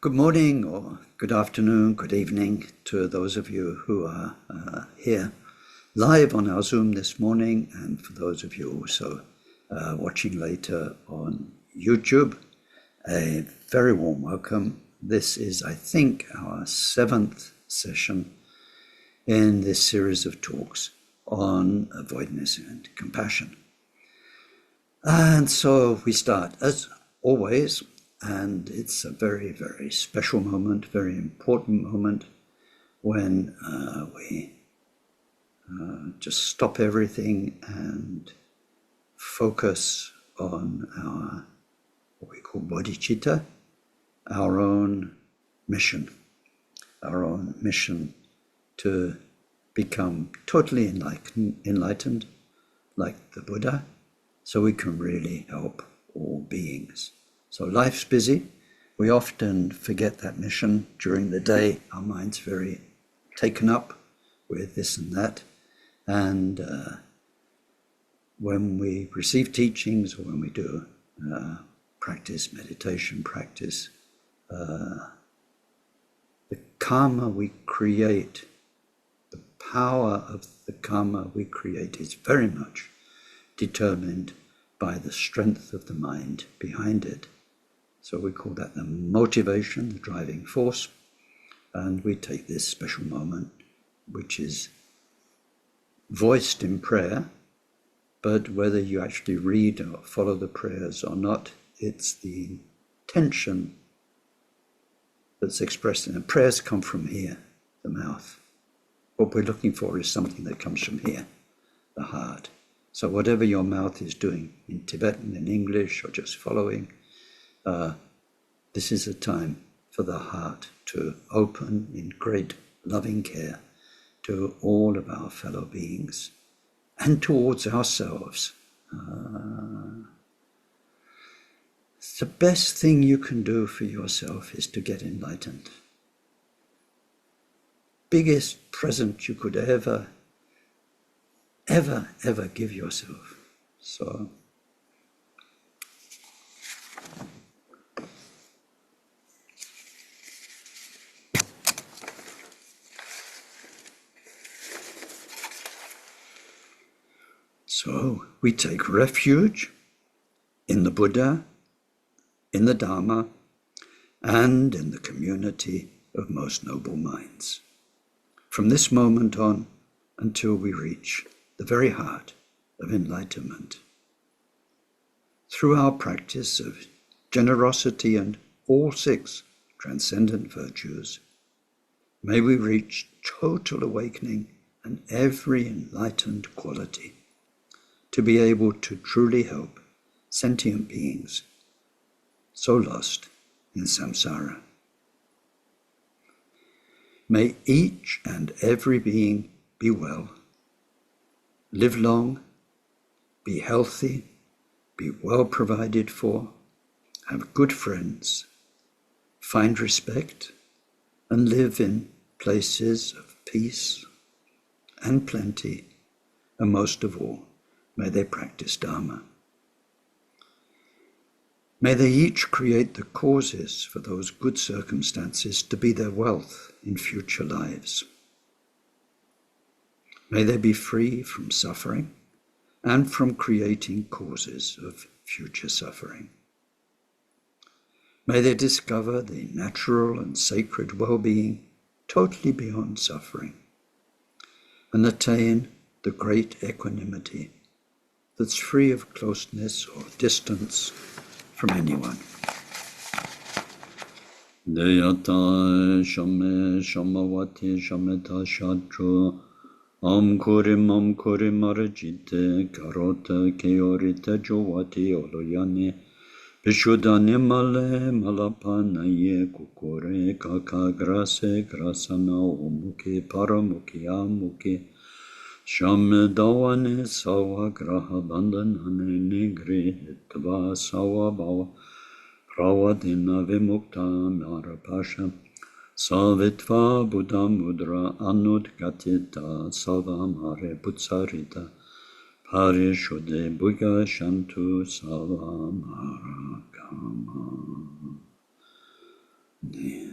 Good morning or good afternoon, good evening to those of you who are here live on our Zoom this morning, and for those of you also watching later on YouTube, a very warm welcome. This is, I think, our 7th session in this series of talks on voidness and compassion. And so we start, as always, and it's a very, very special moment, very important moment when we just stop everything and focus on our, what we call bodhicitta, our own mission to become totally enlightened like the Buddha, so we can really help all beings. So life's busy. We often forget that mission during the day. Our mind's very taken up with this and that. And when we receive teachings or when we do meditation practice, the karma we create, the power of the karma we create is very much determined by the strength of the mind behind it. So we call that the motivation, the driving force. And we take this special moment, which is voiced in prayer, but whether you actually read or follow the prayers or not, it's the intention that's expressed in it. Prayers come from here, the mouth. What we're looking for is something that comes from here, the heart. So whatever your mouth is doing, in Tibetan, in English, or just following, this is a time for the heart to open in great loving care to all of our fellow beings and towards ourselves. The best thing you can do for yourself is to get enlightened. Biggest present you could ever give yourself. So we take refuge in the Buddha, in the Dharma, and in the community of most noble minds. From this moment on until we reach the very heart of enlightenment. Through our practice of generosity and all 6 transcendent virtues, may we reach total awakening and every enlightened quality, to be able to truly help sentient beings so lost in samsara. May each and every being be well, live long, be healthy, be well provided for, have good friends, find respect, and live in places of peace and plenty, and most of all, may they practice Dharma. May they each create the causes for those good circumstances to be their wealth in future lives. May they be free from suffering and from creating causes of future suffering. May they discover the natural and sacred well-being totally beyond suffering and attain the great equanimity that's free of closeness or distance from anyone. Deyata shame shamavati shameta shatru amkurim arajite karota keorita jovati oloyane Vishudane male malapanaye kukore kaka grase grasana omuke paramuke amuke Sham dawane sawa graha bandhanane negre tva sawa bhava pravadina vimukta marapasha savitva buddha mudra anudgatita salva mare putsarita parishuddhe bhuga shantu salva mara kama. Yeah.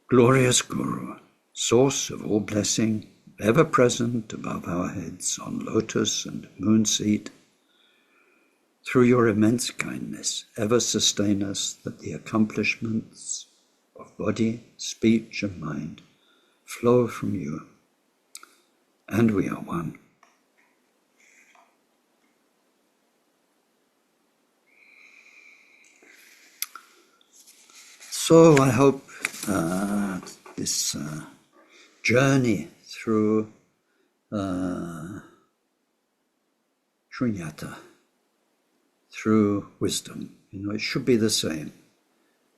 Glorious Guru, source of all blessing, ever present above our heads on lotus and moon seat, through your immense kindness, ever sustain us that the accomplishments of body, speech, and mind flow from you, and we are one. So I hope this journey through Sunyata, through wisdom, it should be the same.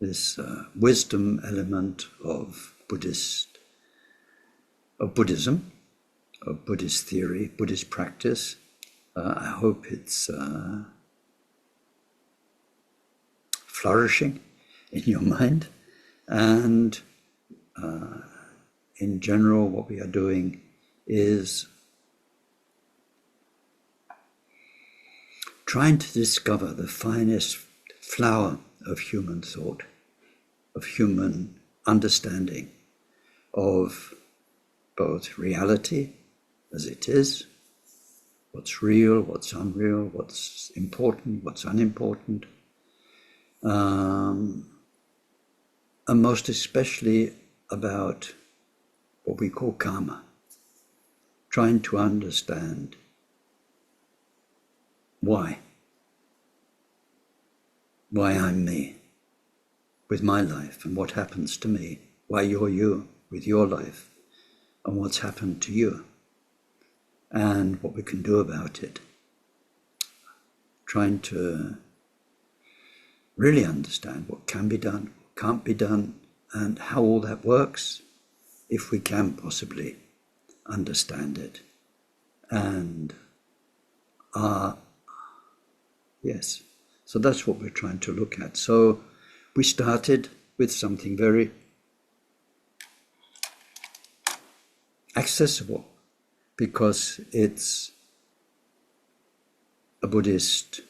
This wisdom element of Buddhism, of Buddhist theory, Buddhist practice. I hope it's flourishing in your mind, and in general what we are doing is trying to discover the finest flower of human thought, of human understanding of both reality as it is, what's real, what's unreal, what's important, what's unimportant, and most especially about what we call karma, trying to understand why I'm me with my life and what happens to me, why you're you with your life and what's happened to you, and what we can do about it. Trying to really understand what can be done, what can't be done, and how all that works, if we can possibly understand it. And yes, so that's what we're trying to look at. So we started with something very accessible, because it's a Buddhist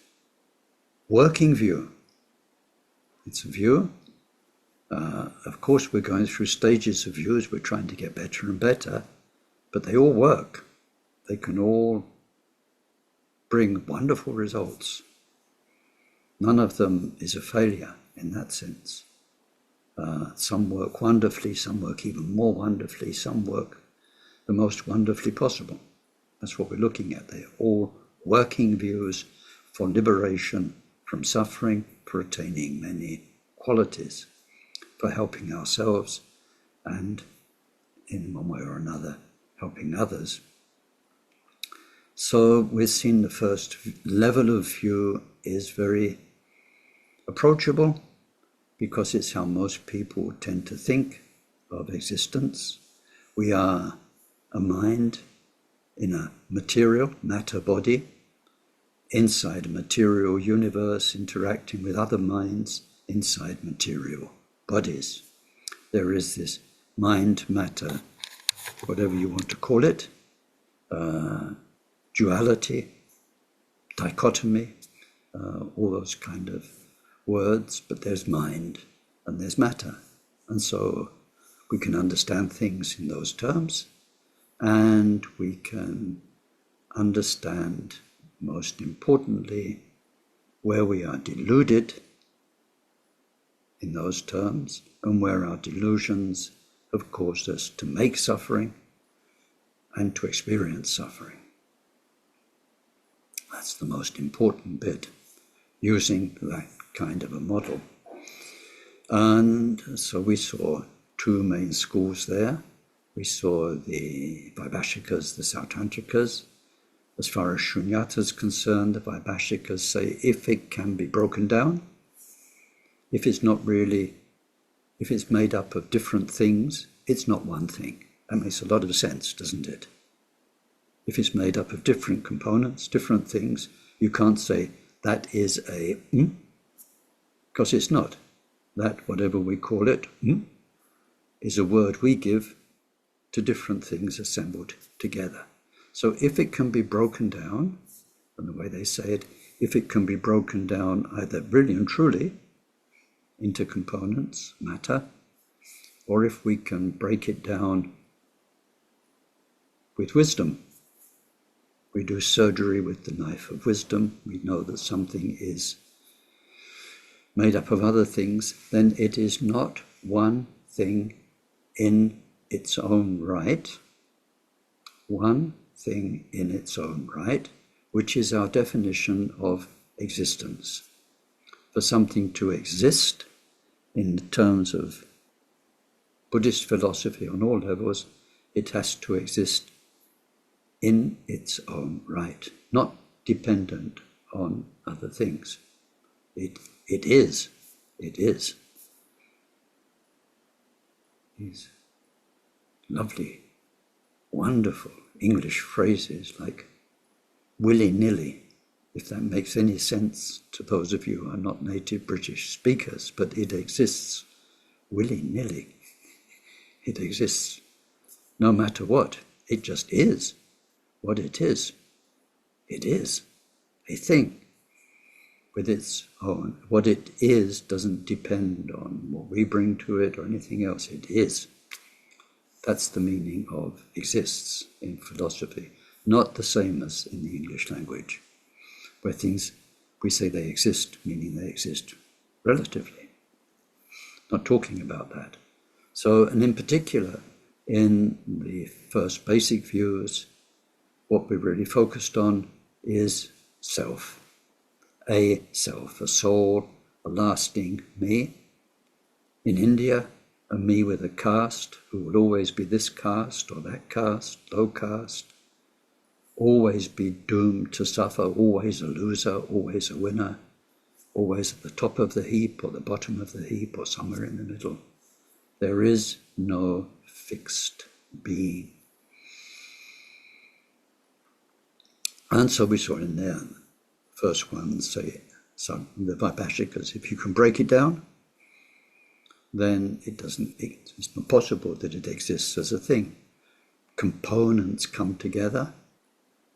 working view. It's a view. Of course, we're going through stages of views. We're trying to get better and better, but they all work. They can all bring wonderful results. None of them is a failure in that sense. Some work wonderfully, some work even more wonderfully, some work the most wonderfully possible. That's what we're looking at. They're all working views for liberation from suffering, for attaining many qualities, for helping ourselves, and in one way or another, helping others. So we've seen the first level of view is very approachable, because it's how most people tend to think of existence. We are a mind in a material, matter body, inside a material universe, interacting with other minds inside material bodies. There is this mind, matter, whatever you want to call it, duality, dichotomy, all those kind of words, but there's mind and there's matter. And so we can understand things in those terms, and we can understand, most importantly, where we are deluded in those terms, and where our delusions have caused us to make suffering and to experience suffering. That's the most important bit, using that kind of a model. And so we saw two main schools there. We saw the Vaibhashikas, the Sautrantikas. As far as Shunyata is concerned, the Vaibhashikas say if it can be broken down, if it's made up of different things, it's not one thing. That makes a lot of sense, doesn't it? If it's made up of different components, different things, you can't say that is a because it's not. That, whatever we call it, is a word we give to different things assembled together. So if it can be broken down, and the way they say it, if it can be broken down either really and truly into components, matter, or if we can break it down with wisdom. We do surgery with the knife of wisdom. We know that something is made up of other things. Then it is not one thing in its own right. One thing in its own right, which is our definition of existence. For something to exist in terms of Buddhist philosophy on all levels, it has to exist in its own right, not dependent on other things. It is. These lovely, wonderful English phrases like willy-nilly, if that makes any sense to those of you who are not native British speakers, but it exists willy-nilly. It exists no matter what. It just is what it is. It is a thing with its own. What it is doesn't depend on what we bring to it or anything else. It is. That's the meaning of exists in philosophy. Not the same as in the English language, where things, we say they exist, meaning they exist relatively. Not talking about that. So, and in particular, in the first basic views, what we're really focused on is self. A self, a soul, a lasting me. In India, a me with a caste, who will always be this caste or that caste, low caste, always be doomed to suffer, always a loser, always a winner, always at the top of the heap or the bottom of the heap or somewhere in the middle. There is no fixed being. And so we saw in there, first one say, so the Vaibhashikas, if you can break it down, then it's not possible that it exists as a thing. Components come together,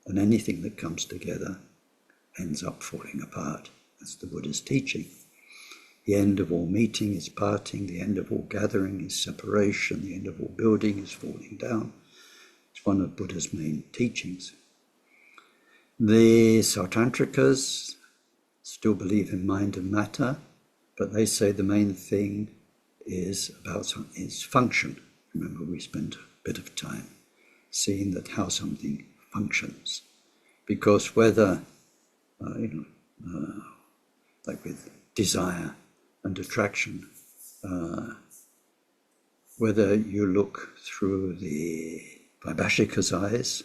and anything that comes together ends up falling apart. That's the Buddha's teaching. The end of all meeting is parting, the end of all gathering is separation, the end of all building is falling down. It's one of Buddha's main teachings. The Sautantrikas still believe in mind and matter, but they say the main thing is about its function. Remember, we spent a bit of time seeing that how something functions, because whether like with desire and attraction, whether you look through the Vaibhashika's eyes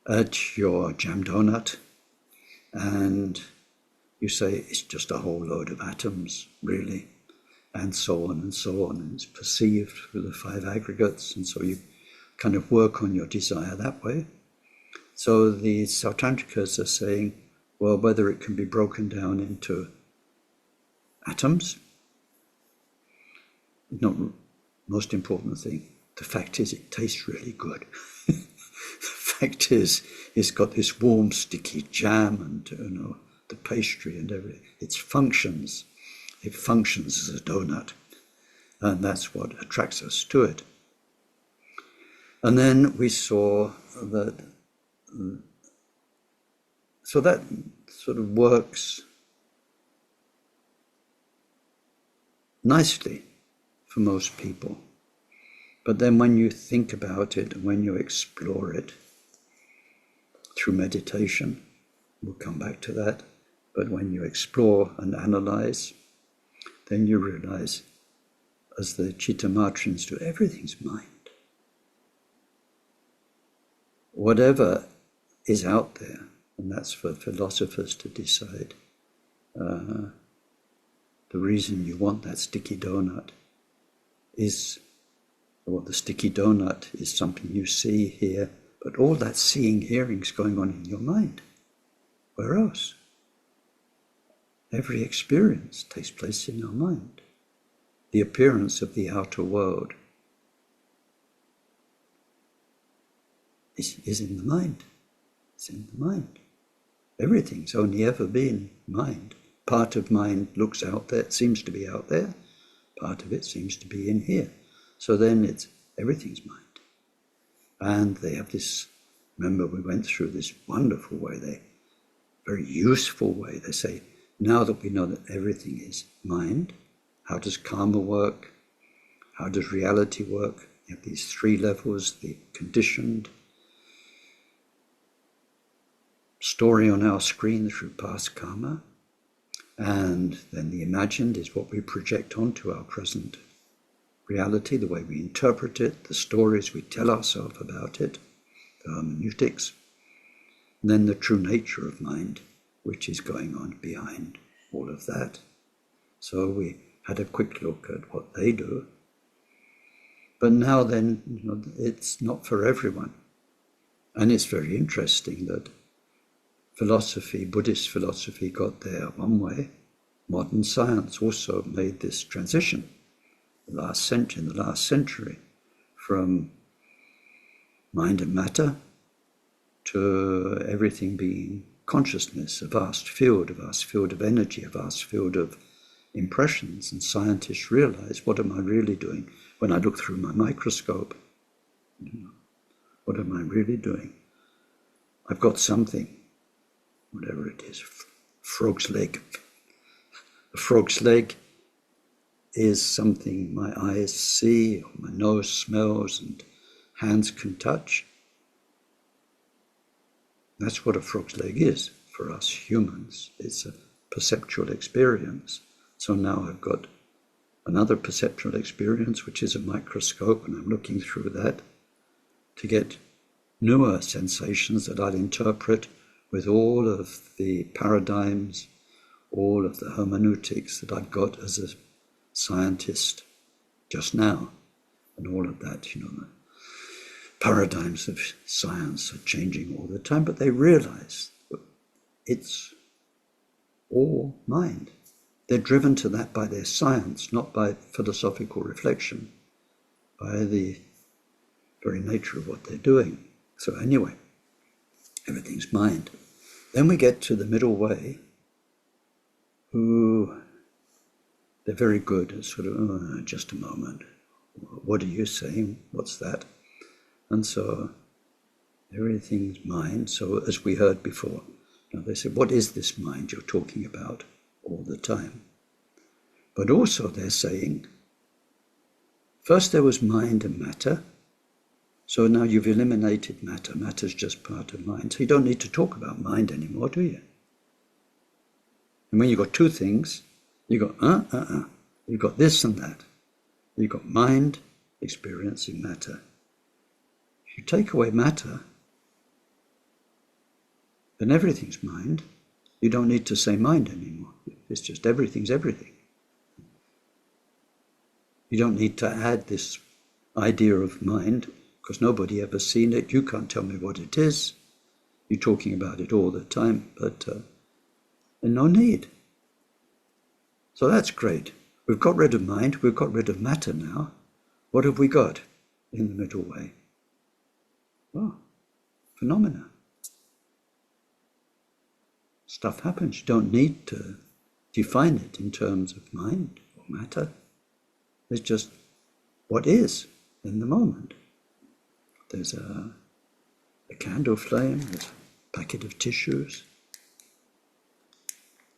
at your jam donut and you say it's just a whole load of atoms, really, and so on and so on, and it's perceived through the five aggregates, and so you kind of work on your desire that way. So the Sautantrikas are saying, well, whether it can be broken down into atoms, not the most important thing. The fact is, it tastes really good. The fact is, it's got this warm, sticky jam and the pastry and everything. It functions as a donut, and that's what attracts us to it. And then we saw that, so that sort of works nicely for most people. But then when you think about it and when you explore it through meditation, we'll come back to that, but when you explore and analyze, then you realize, as the Chittamatrins do, everything's mind. Whatever is out there, and that's for philosophers to decide, the reason you want that sticky donut is, well, the sticky donut is something you see, hear, but all that seeing, hearing is going on in your mind. Where else? Every experience takes place in our mind. The appearance of the outer world is in the mind. It's in the mind. Everything's only ever been mind. Part of mind looks out there, seems to be out there. Part of it seems to be in here. So then it's everything's mind. And they have this, remember we went through this wonderful way, very useful way. They say, now that we know that everything is mind, how does karma work? How does reality work? You have these three levels, the conditioned, story on our screen through past karma, and then the imagined is what we project onto our present reality, the way we interpret it, the stories we tell ourselves about it, the hermeneutics, and then the true nature of mind, which is going on behind all of that. So we had a quick look at what they do. But now then, it's not for everyone. And it's very interesting that philosophy, Buddhist philosophy, got there one way. Modern science also made this transition in the last century, from mind and matter to everything being consciousness, a vast field of energy, a vast field of impressions. And scientists realize, what am I really doing when I look through my microscope? What am I really doing? I've got something, whatever it is, frog's leg. A frog's leg is something my eyes see, or my nose smells, and hands can touch. That's what a frog's leg is for us humans. It's a perceptual experience. So now I've got another perceptual experience, which is a microscope, and I'm looking through that to get newer sensations that I'll interpret with all of the paradigms, all of the hermeneutics that I've got as a scientist just now, and all of that, the paradigms of science are changing all the time, but they realize it's all mind. They're driven to that by their science, not by philosophical reflection, by the very nature of what they're doing. So anyway, everything's mind. Then we get to the middle way, who they're very good at sort of, just a moment, what are you saying? What's that? And so everything's mind. So as we heard before, they said, what is this mind you're talking about all the time? But also they're saying, first there was mind and matter, so now you've eliminated matter. Matter's just part of mind. So you don't need to talk about mind anymore, do you? And when you've got two things, you've got you've got this and that. You've got mind experiencing matter. If you take away matter, then everything's mind. You don't need to say mind anymore. It's just everything's everything. You don't need to add this idea of mind, because nobody ever seen it. You can't tell me what it is. You're talking about it all the time, but and no need. So that's great. We've got rid of mind, we've got rid of matter now. What have we got in the middle way? Well, phenomena. Stuff happens. You don't need to define it in terms of mind or matter. It's just what is in the moment. There's a candle flame, there's a packet of tissues,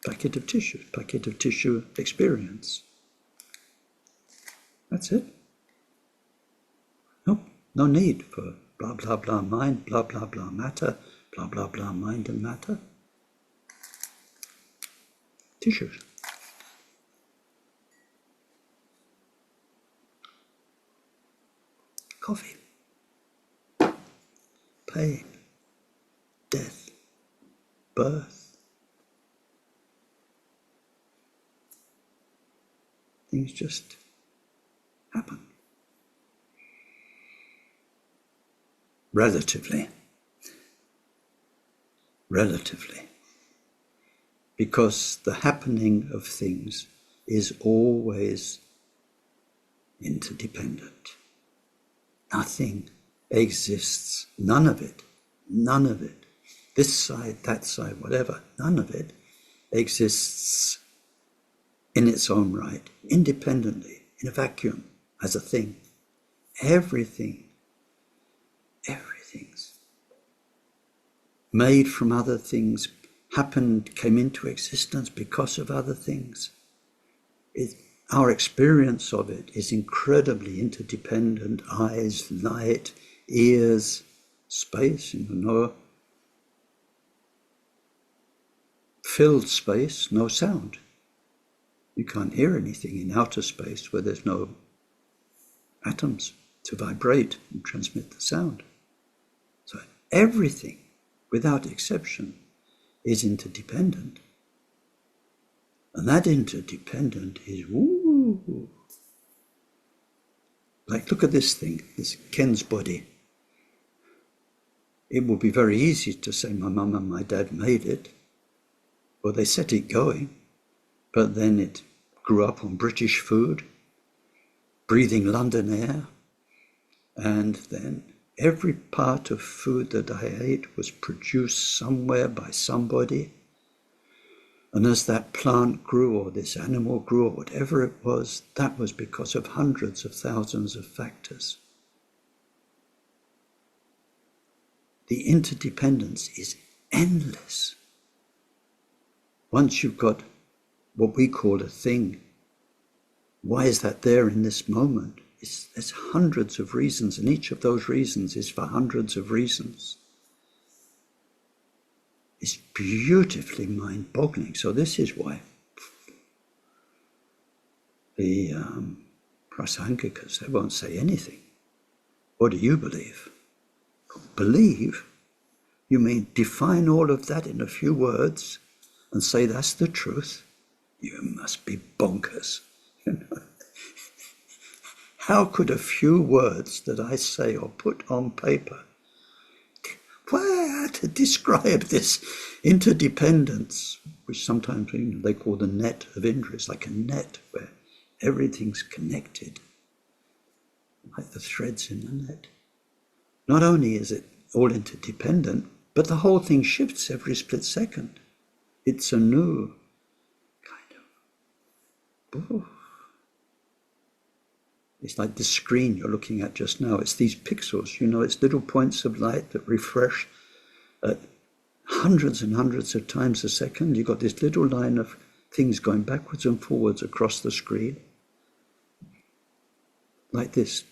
packet of tissue experience. That's it. No need for blah, blah, blah mind, blah, blah, blah matter, blah, blah, blah mind and matter. Tissues. Coffee. Pain. Death. Birth. Things just happen. Relatively. Because the happening of things is always interdependent. Nothing exists. None of it. None of it. This side, that side, whatever. None of it exists in its own right, independently, in a vacuum, as a thing. Everything's made from other things, happened, came into existence because of other things. Our experience of it is incredibly interdependent. Eyes, light, ears, space, no filled space, no sound. You can't hear anything in outer space where there's no atoms to vibrate and transmit the sound. So everything, without exception, is interdependent. And that interdependent is, ooh. Like, look at this thing, this Ken's body. It would be very easy to say my mum and my dad made it, or they set it going, but then it grew up on British food, breathing London air, and then every part of food that I ate was produced somewhere by somebody. And as that plant grew, or this animal grew, or whatever it was, that was because of hundreds of thousands of factors. The interdependence is endless. Once you've got what we call a thing, why is that there in this moment? There's hundreds of reasons, and each of those reasons is for hundreds of reasons. It's beautifully mind-boggling. So this is why the Prasangikas, they won't say anything. What do you believe? Believe? You mean define all of that in a few words and say that's the truth? You must be bonkers. How could a few words that I say or put on paper to describe this interdependence, which sometimes they call the net of interest, like a net where everything's connected, like the threads in the net. Not only is it all interdependent, but the whole thing shifts every split second. It's a new kind of... It's like the screen you're looking at just now. It's these pixels, it's little points of light that refresh at hundreds and hundreds of times a second. You've got this little line of things going backwards and forwards across the screen. Like this,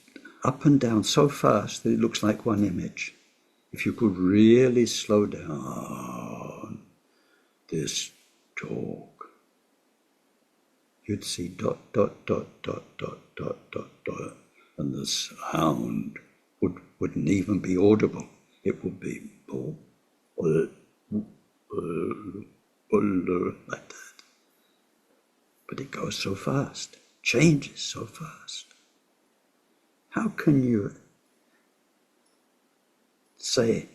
up and down so fast that it looks like one image. If you could really slow down this talk, you'd see dot, dot, dot, dot, dot, dot, dot, dot, and the sound wouldn't even be audible. It would be like that. But it goes so fast, changes so fast. How can you say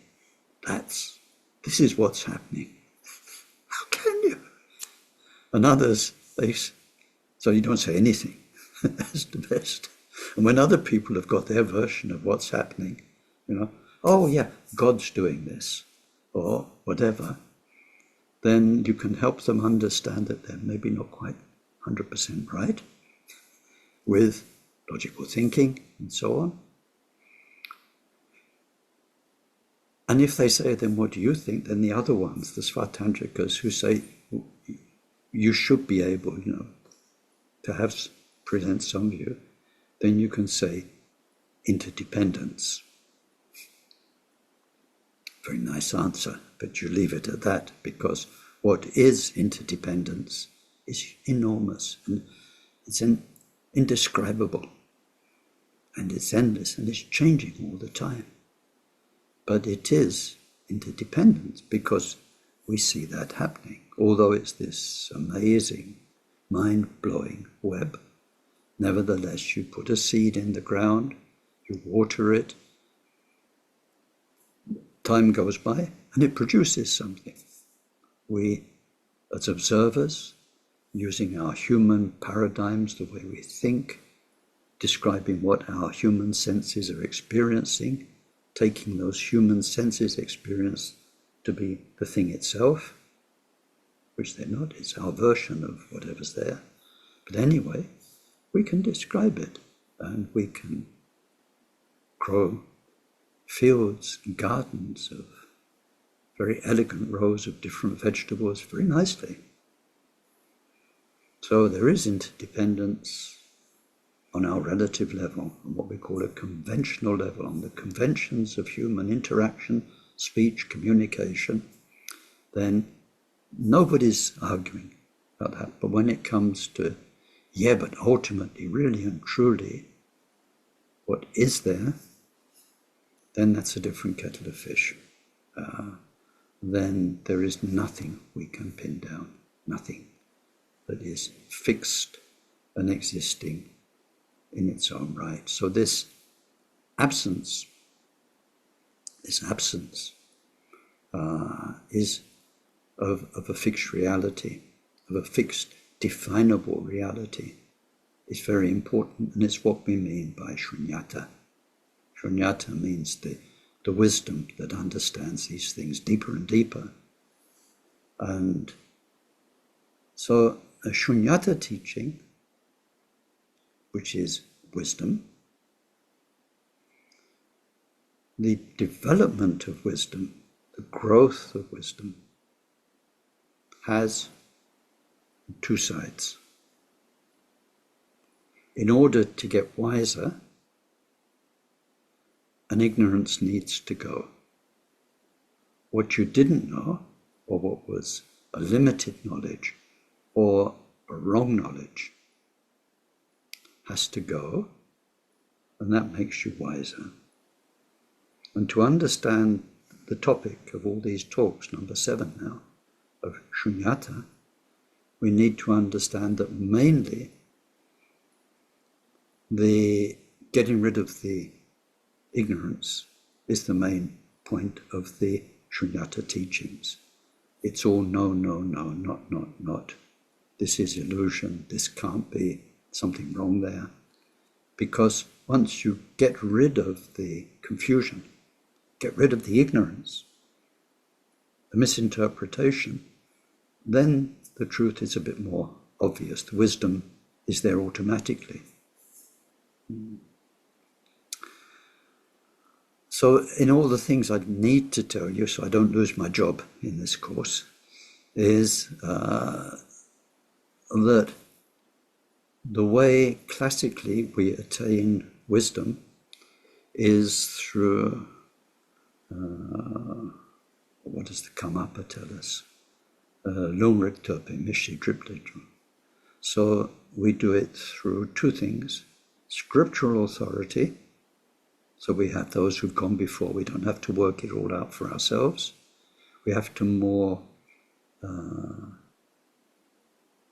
this is what's happening? How can you? And others, so you don't say anything. That's the best. And when other people have got their version of what's happening, oh yeah, God's doing this, or whatever, then you can help them understand that they're maybe not quite 100% right with logical thinking and so on. And if they say, then what do you think? Then the other ones, the Svatantrikas, who say, you should be able, to present some view, then you can say interdependence. Very nice answer, but you leave it at that, because what is interdependence is enormous, and it's indescribable, and it's endless, and it's changing all the time. But it is interdependence because we see that happening, although it's this amazing, mind-blowing web. Nevertheless, you put a seed in the ground, you water it, time goes by, and it produces something. We, as observers, using our human paradigms, the way we think, describing what our human senses are experiencing, taking those human senses experience to be the thing itself, which they're not. It's our version of whatever's there. But anyway, we can describe it, and we can grow fields and gardens of very elegant rows of different vegetables very nicely. So there is interdependence on our relative level, on what we call a conventional level, on the conventions of human interaction, speech, communication. Then nobody's arguing about that. But when it comes to, but ultimately, really and truly, what is there, then that's a different kettle of fish. Then there is nothing we can pin down, nothing that is fixed and existing in its own right. So this absence is of a fixed reality, of a fixed definable reality, is very important, and it's what we mean by Sunyata. Sunyata means the wisdom that understands these things deeper and deeper. And so a Sunyata teaching, which is wisdom, the development of wisdom, the growth of wisdom, has two sides. In order to get wiser, an ignorance needs to go. What you didn't know, or what was a limited knowledge, or a wrong knowledge, has to go, and that makes you wiser. And to understand the topic of all these talks, number 7 now, of Sunyata, we need to understand that mainly the getting rid of the ignorance is the main point of the Sunyata teachings. It's all no, no, no, not. This is illusion, this can't be, something wrong there. Because once you get rid of the confusion, get rid of the ignorance, the misinterpretation, then the truth is a bit more obvious. The wisdom is there automatically. So in all the things I need to tell you, so I don't lose my job in this course, is that the way classically we attain wisdom is through, what does the Karmapa tell us? Lungrik Turpe Mishi Driplitru. So we do it through two things: scriptural authority. So we have those who've gone before. We don't have to work it all out for ourselves. We have to more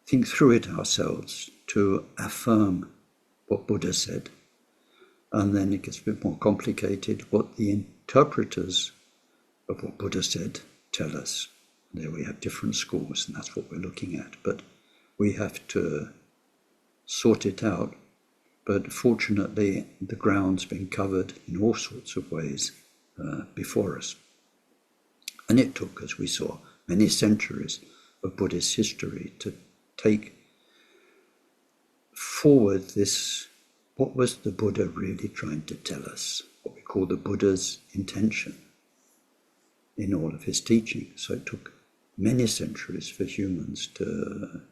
think through it ourselves to affirm what Buddha said. And then it gets a bit more complicated, what the interpreters of what Buddha said tell us. There we have different schools, and that's what we're looking at. But we have to sort it out. But fortunately, the ground's been covered in all sorts of ways before us. And it took, as we saw, many centuries of Buddhist history to take forward this, what was the Buddha really trying to tell us, what we call the Buddha's intention in all of his teaching. So it took many centuries for humans to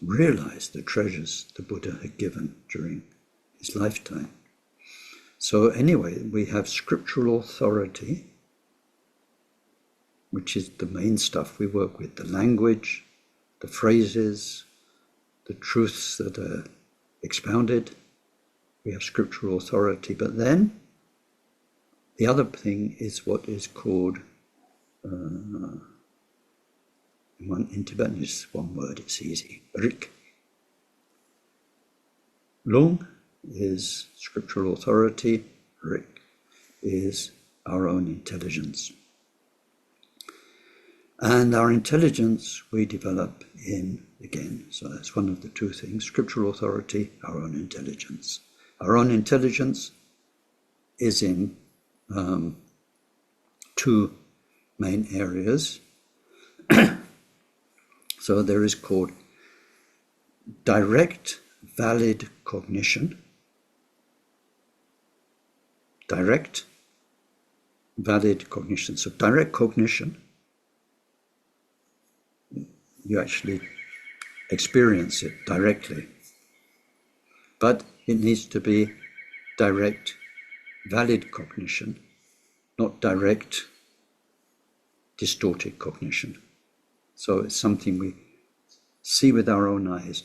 realize the treasures the Buddha had given during his lifetime. So anyway, we have scriptural authority, which is the main stuff we work with, the language, the phrases, the truths that are expounded. We have scriptural authority. But then the other thing is what is called, in Tibetan is one word, it's easy, rik. Lung is scriptural authority, rik is our own intelligence. And our intelligence we develop in, again, so that's one of the two things, scriptural authority, our own intelligence. Our own intelligence is in two main areas. So there is called direct valid cognition. Direct valid cognition. So direct cognition, you actually experience it directly. But it needs to be direct valid cognition, not direct distorted cognition. So it's something we see with our own eyes,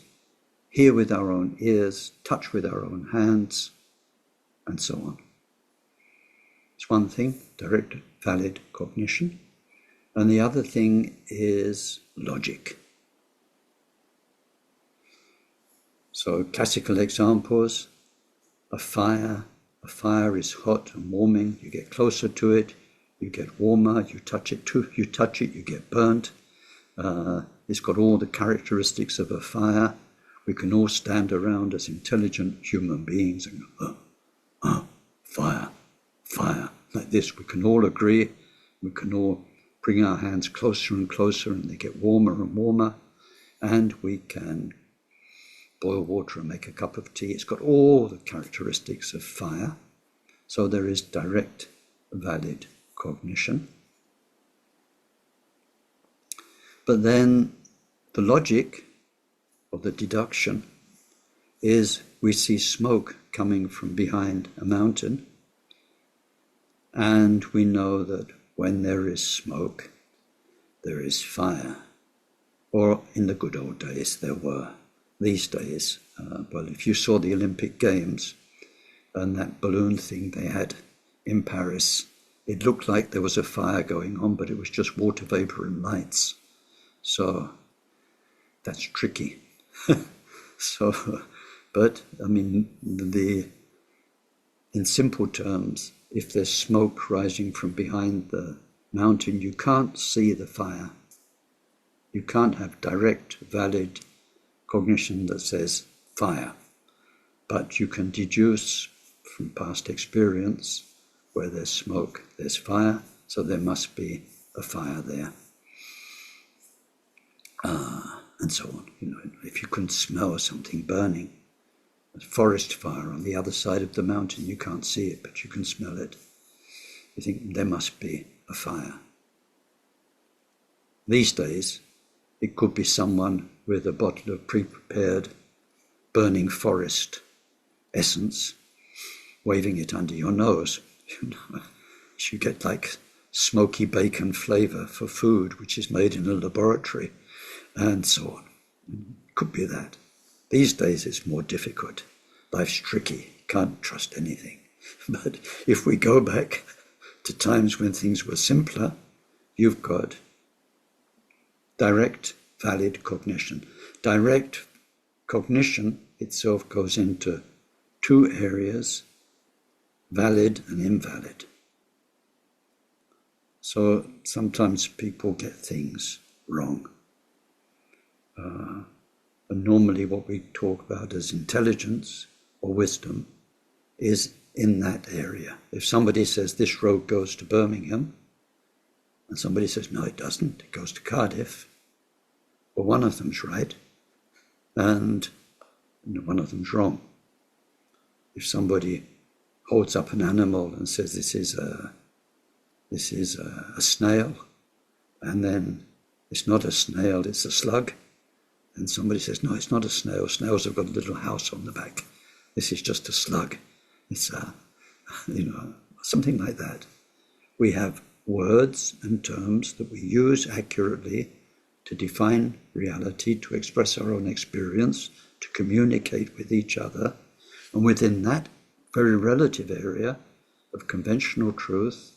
hear with our own ears, touch with our own hands, and so on. It's one thing, direct valid cognition. And the other thing is logic. So classical examples, a fire. A fire is hot and warming. You get closer to it, you get warmer. You touch it, you get burnt. It's got all the characteristics of a fire. We can all stand around as intelligent human beings and go, fire, fire, like this. We can all agree. We can all bring our hands closer and closer, and they get warmer and warmer. And we can boil water and make a cup of tea. It's got all the characteristics of fire. So there is direct valid cognition. But then the logic or the deduction is we see smoke coming from behind a mountain, and we know that when there is smoke, there is fire. Or in the good old days there were. These days, well, if you saw the Olympic Games and that balloon thing they had in Paris, it looked like there was a fire going on, but it was just water vapor and lights. So that's tricky. But I mean, in simple terms, if there's smoke rising from behind the mountain, you can't see the fire. You can't have direct, valid cognition that says fire, but you can deduce from past experience where there's smoke, there's fire, so there must be a fire there, and so on. You know, if you can smell something burning, a forest fire on the other side of the mountain, you can't see it, but you can smell it. You think there must be a fire. These days, it could be someone with a bottle of pre-prepared burning forest essence, waving it under your nose. You get like smoky bacon flavor for food, which is made in a laboratory, and so on. It could be that. These days it's more difficult. Life's tricky. Can't trust anything. But if we go back to times when things were simpler, you've got direct valid cognition. Direct cognition itself goes into two areas, valid and invalid. So sometimes people get things wrong. And normally what we talk about as intelligence or wisdom is in that area. If somebody says this road goes to Birmingham, and somebody says, no, it doesn't, it goes to Cardiff, well, one of them's right, and one of them's wrong. If somebody holds up an animal and says this is a snail, and then it's not a snail, it's a slug, and somebody says, no, it's not a snail, snails have got a little house on the back, this is just a slug, it's something like that. We have words and terms that we use accurately to define reality, to express our own experience, to communicate with each other. And within that very relative area of conventional truth,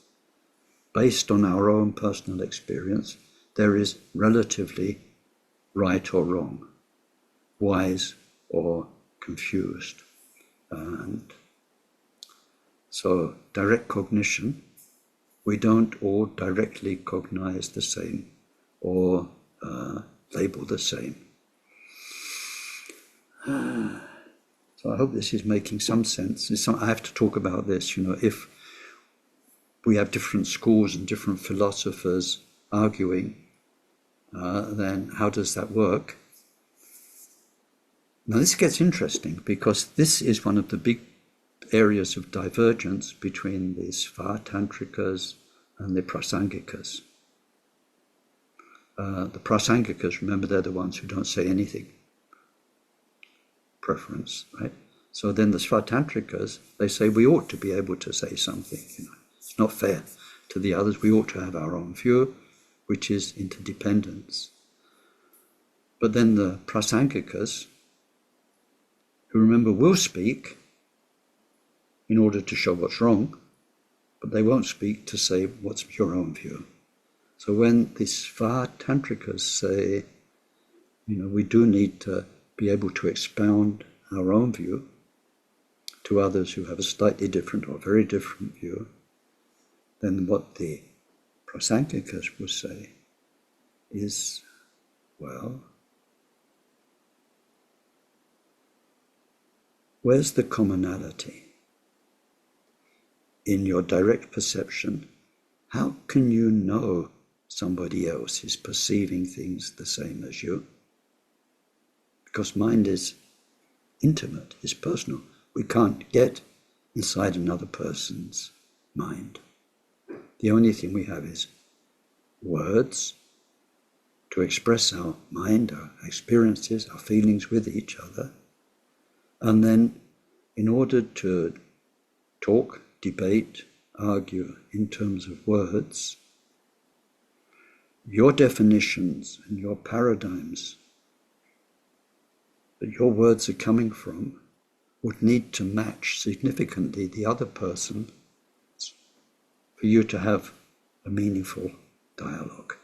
based on our own personal experience, there is relatively right or wrong, wise or confused. And so direct cognition, we don't all directly cognize the same or label the same. So I hope this is making some sense. I have to talk about this, if we have different schools and different philosophers arguing, then how does that work? Now this gets interesting, because this is one of the big areas of divergence between the Svatantrikas and the Prasangikas. The Prasangikas, remember, they're the ones who don't say anything. Preference, right? So then the Svatantrikas, they say we ought to be able to say something. It's not fair to the others. We ought to have our own view, which is interdependence. But then the Prasangikas, who, remember, will speak in order to show what's wrong, but they won't speak to say what's your own view. So when the Svatantrikas say, we do need to be able to expound our own view to others who have a slightly different or very different view, then what the Prasangikas will say is, well, where's the commonality? In your direct perception, how can you know somebody else is perceiving things the same as you? Because mind is intimate, is personal. We can't get inside another person's mind. The only thing we have is words to express our mind, our experiences, our feelings with each other. And then in order to talk, debate, argue in terms of words, your definitions and your paradigms that your words are coming from would need to match significantly the other person for you to have a meaningful dialogue.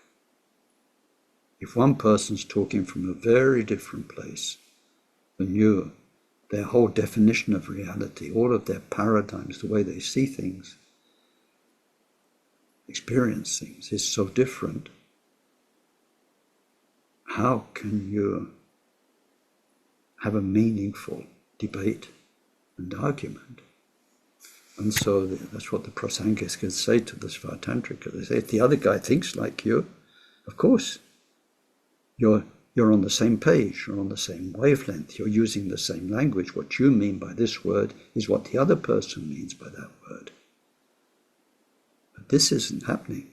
If one person's talking from a very different place than you, their whole definition of reality, all of their paradigms, the way they see things, experience things, is so different. How can you have a meaningful debate and argument? And so that's what the Prasangikas say to the Svatantrika. They say, if the other guy thinks like you, of course, you're on the same page, you're on the same wavelength, you're using the same language. What you mean by this word is what the other person means by that word. But this isn't happening.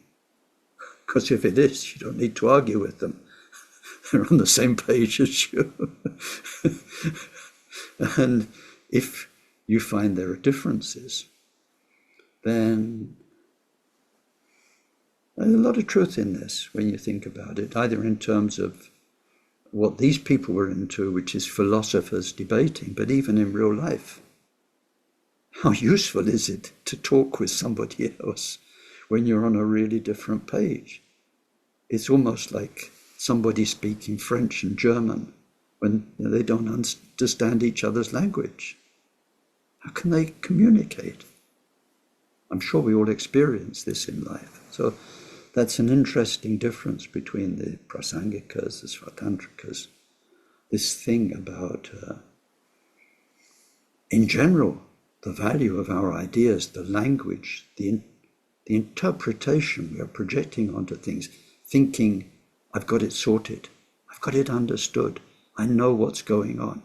Because if it is, you don't need to argue with them. They're on the same page as you. And if you find there are differences, then there's a lot of truth in this when you think about it, either in terms of what these people were into, which is philosophers debating, but even in real life. How useful is it to talk with somebody else when you're on a really different page? It's almost like somebody speaking French and German when they don't understand each other's language. How can they communicate? I'm sure we all experience this in life. So that's an interesting difference between the Prasangikas, the Svatantrikas. This thing about, in general, the value of our ideas, the language, the interpretation we are projecting onto things, thinking, I've got it sorted, I've got it understood, I know what's going on.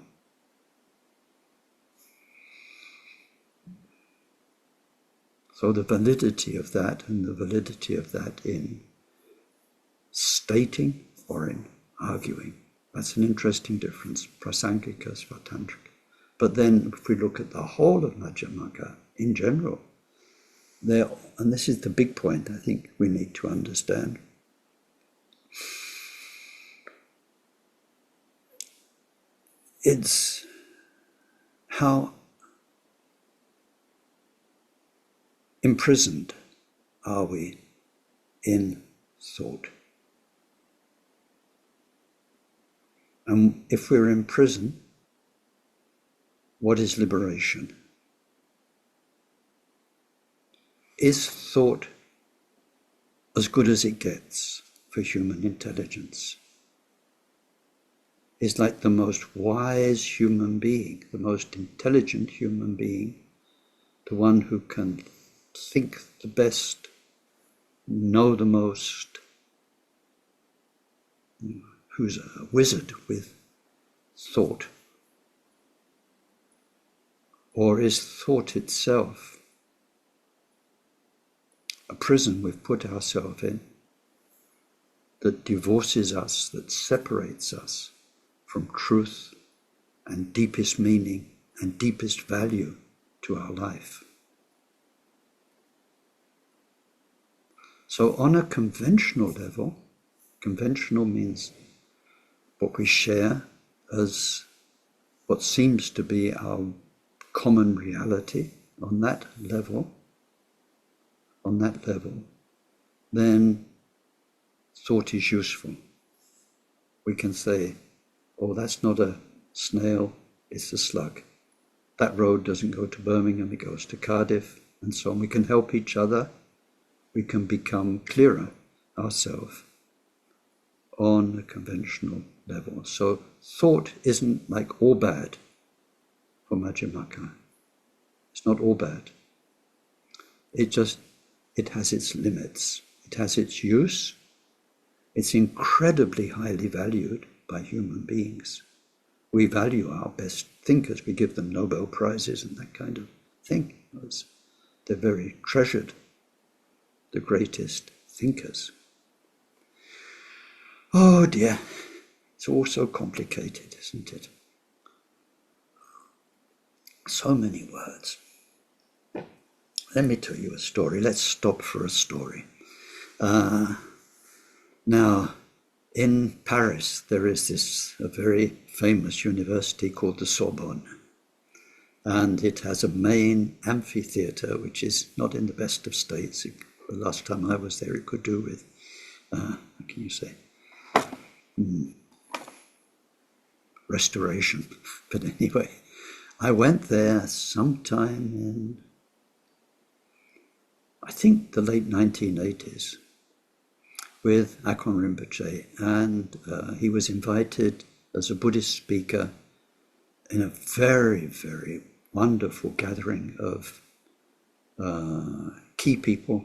So the validity of that and the validity of that in stating or in arguing, that's an interesting difference, Prasangika, Svatantrika. But then if we look at the whole of madhyamaka in general, there, and this is the big point I think we need to understand, it's how imprisoned are we in thought. And if we're in prison, what is liberation? Is thought as good as it gets for human intelligence? Is like the most wise human being, the most intelligent human being, the one who can think the best, know the most, who's a wizard with thought? Or is thought itself a prison we've put ourselves in that divorces us, that separates us from truth and deepest meaning and deepest value to our life? So on a conventional level, conventional means what we share as what seems to be our common reality. On that level, then thought is useful. We can say, oh, that's not a snail, it's a slug. That road doesn't go to Birmingham, it goes to Cardiff, and so on. We can help each other. We can become clearer ourselves on a conventional level. So thought isn't like all bad for madhyamaka. It's not all bad. It has its limits. It has its use. It's incredibly highly valued by human beings. We value our best thinkers. We give them Nobel Prizes and that kind of thing. They're very treasured, the greatest thinkers. Oh dear, it's all so complicated, isn't it? So many words. Let me tell you a story. Let's stop for a story. Now, in Paris, there is a very famous university called the Sorbonne. And it has a main amphitheatre, which is not in the best of states. The last time I was there, it could do with, what can you say? Restoration. But anyway, I went there sometime in, I think, the late 1980s with Akon Rinpoche, and he was invited as a Buddhist speaker in a very, very wonderful gathering of key people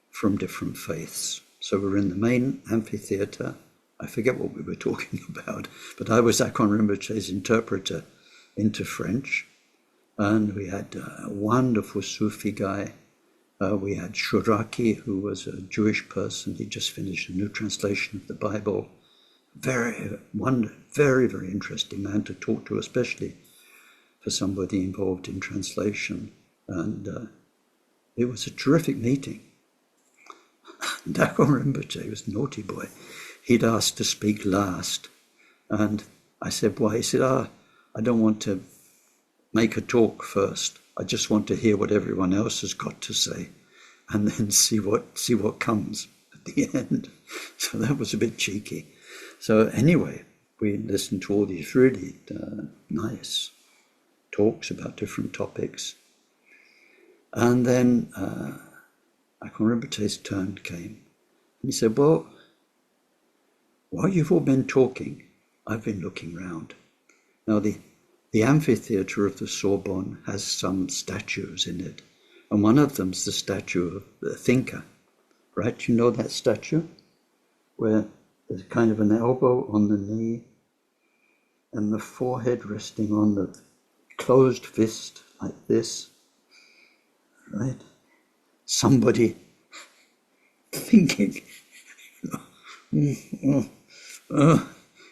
from different faiths. So we were in the main amphitheatre. I forget what we were talking about, but I was Akon Rinpoche's interpreter into French, and we had a wonderful Sufi guy. We had Shuraki, who was a Jewish person. He just finished a new translation of the Bible. Very, very interesting man to talk to, especially for somebody involved in translation. And it was a terrific meeting. And Akon Rinpoche was a naughty boy. He'd asked to speak last. And I said, why? He said, I don't want to make a talk first. I just want to hear what everyone else has got to say and then see what comes at the end. So that was a bit cheeky. So anyway, we listened to all these really nice talks about different topics. And then Akon Rinpoche's turn came. And he said, well, while you've all been talking, I've been looking round. Now, the amphitheatre of the Sorbonne has some statues in it, and one of them's the statue of the thinker, right? You know that statue? Where there's kind of an elbow on the knee and the forehead resting on the closed fist like this, right? Somebody thinking,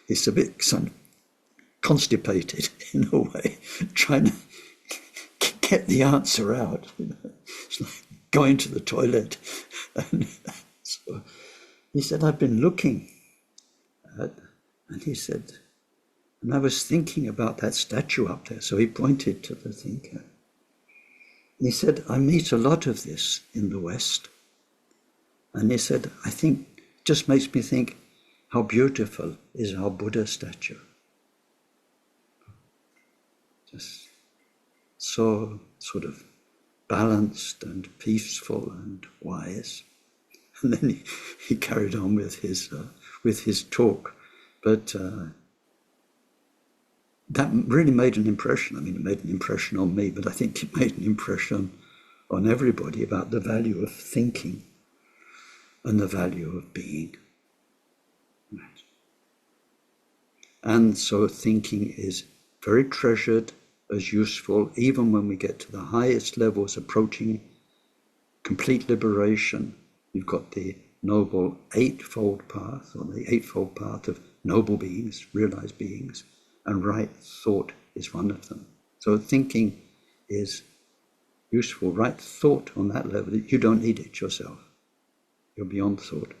it's a bit constipated in a way, trying to get the answer out. It's like going to the toilet. And so he said, I've been looking at, and he said, and I was thinking about that statue up there. So he pointed to the thinker. And he said, I meet a lot of this in the West. And he said, I think, just makes me think, how beautiful is our Buddha statue? Just so sort of balanced and peaceful and wise. And then he carried on with his talk. But that really made an impression. I mean, it made an impression on me, but I think it made an impression on everybody about the value of thinking and the value of being. Right. And so thinking is very treasured as useful, even when we get to the highest levels approaching complete liberation. You've got the noble eightfold path, or the eightfold path of noble beings, realized beings, and right thought is one of them. So thinking is useful. Right thought on that level, you don't need it yourself. You're beyond thought.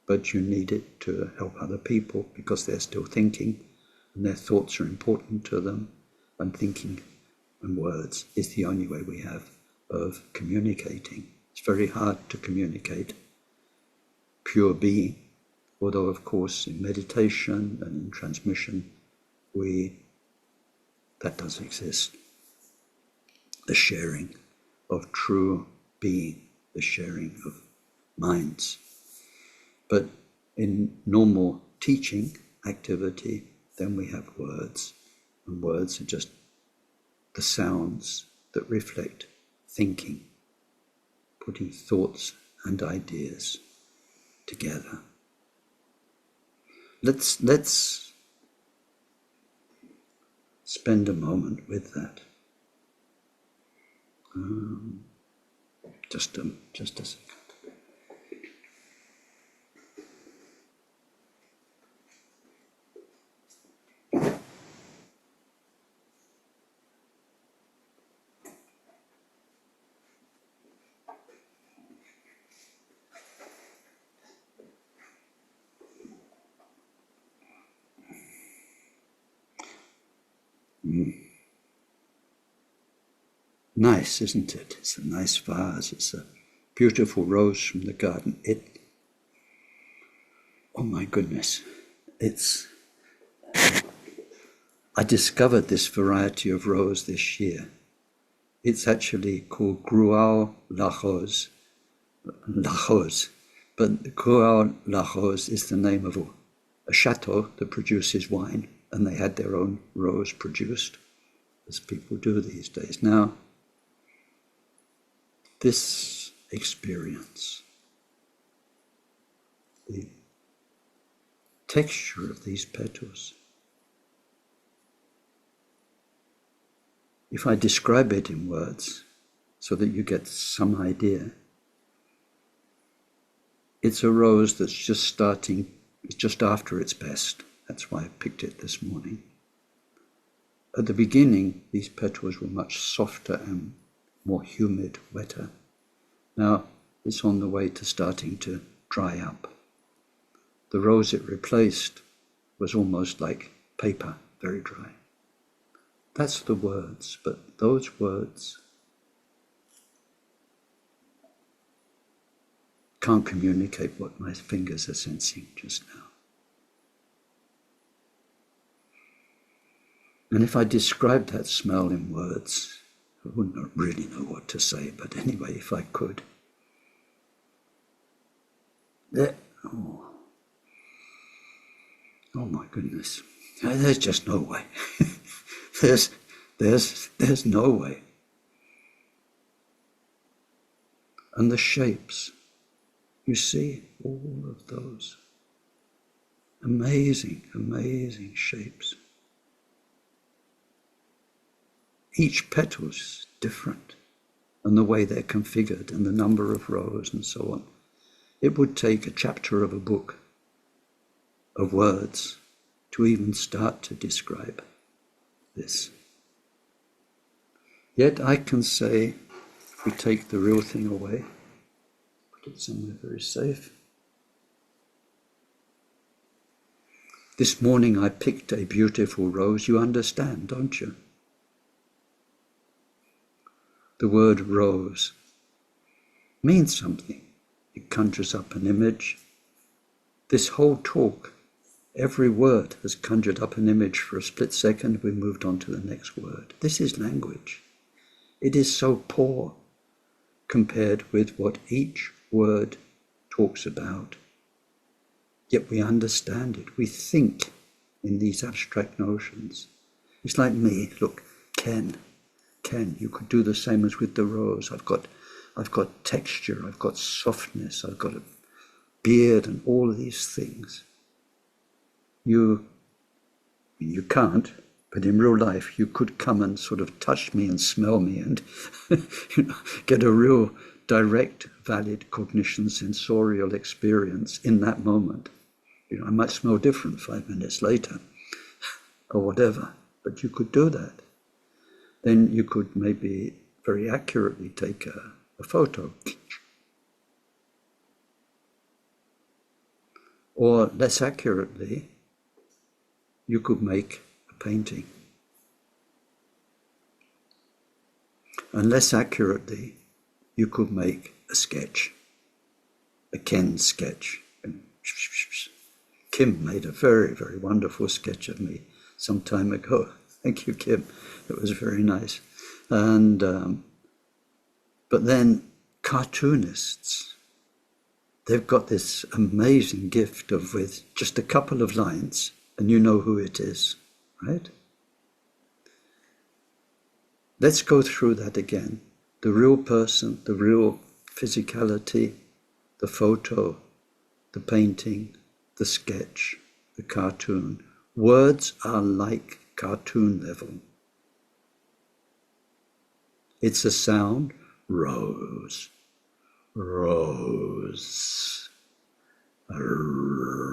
But you need it to help other people because they're still thinking and their thoughts are important to them, and thinking and words is the only way we have of communicating. It's very hard to communicate pure being, although of course in meditation and in transmission that does exist. The sharing of true being, the sharing of minds. But in normal teaching activity, then we have words, and words are just the sounds that reflect thinking, putting thoughts and ideas together. Let's spend a moment with that. Just a second. Nice, isn't it? It's a nice vase. It's a beautiful rose from the garden. Oh my goodness. I discovered this variety of rose this year. It's actually called Gruau la Rose. But Gruau la Rose is the name of a chateau that produces wine, and they had their own rose produced, as people do these days. Now, this experience, the texture of these petals, if I describe it in words so that you get some idea, it's a rose that's just starting, it's just after its best. That's why I picked it this morning. At the beginning, these petals were much softer and more humid, wetter. Now it's on the way to starting to dry up. The rose it replaced was almost like paper, very dry. That's the words, but those words can't communicate what my fingers are sensing just now. And if I described that smell in words, I wouldn't really know what to say, but anyway, if I could. Oh my goodness. There's just no way. There's no way. And the shapes, you see all of those amazing, amazing shapes. Each petal's different, and the way they're configured, and the number of rows, and so on. It would take a chapter of a book of words to even start to describe this. Yet I can say, if we take the real thing away, put it somewhere very safe. This morning I picked a beautiful rose. You understand, don't you? The word rose means something. It conjures up an image. This whole talk, every word has conjured up an image for a split second. We moved on to the next word. This is language. It is so poor compared with what each word talks about. Yet we understand it. We think in these abstract notions. It's like me. Look, Ken. Ken, you could do the same as with the rose. I've got texture, I've got softness, I've got a beard and all of these things. You can't, but in real life you could come and sort of touch me and smell me and get a real direct, valid cognition, sensorial experience in that moment. I might smell different 5 minutes later or whatever, but you could do that. Then you could maybe very accurately take a photo. Or less accurately, you could make a painting. And less accurately, you could make a sketch, a Ken sketch. Kim made a very, very wonderful sketch of me some time ago. Thank you, Kim. It was very nice. And but then cartoonists, they've got this amazing gift of, with just a couple of lines, and you know who it is, right? Let's go through that again. The real person, the real physicality, the photo, the painting, the sketch, the cartoon. Words are like cartoon level. It's a sound, rose, rose, rose.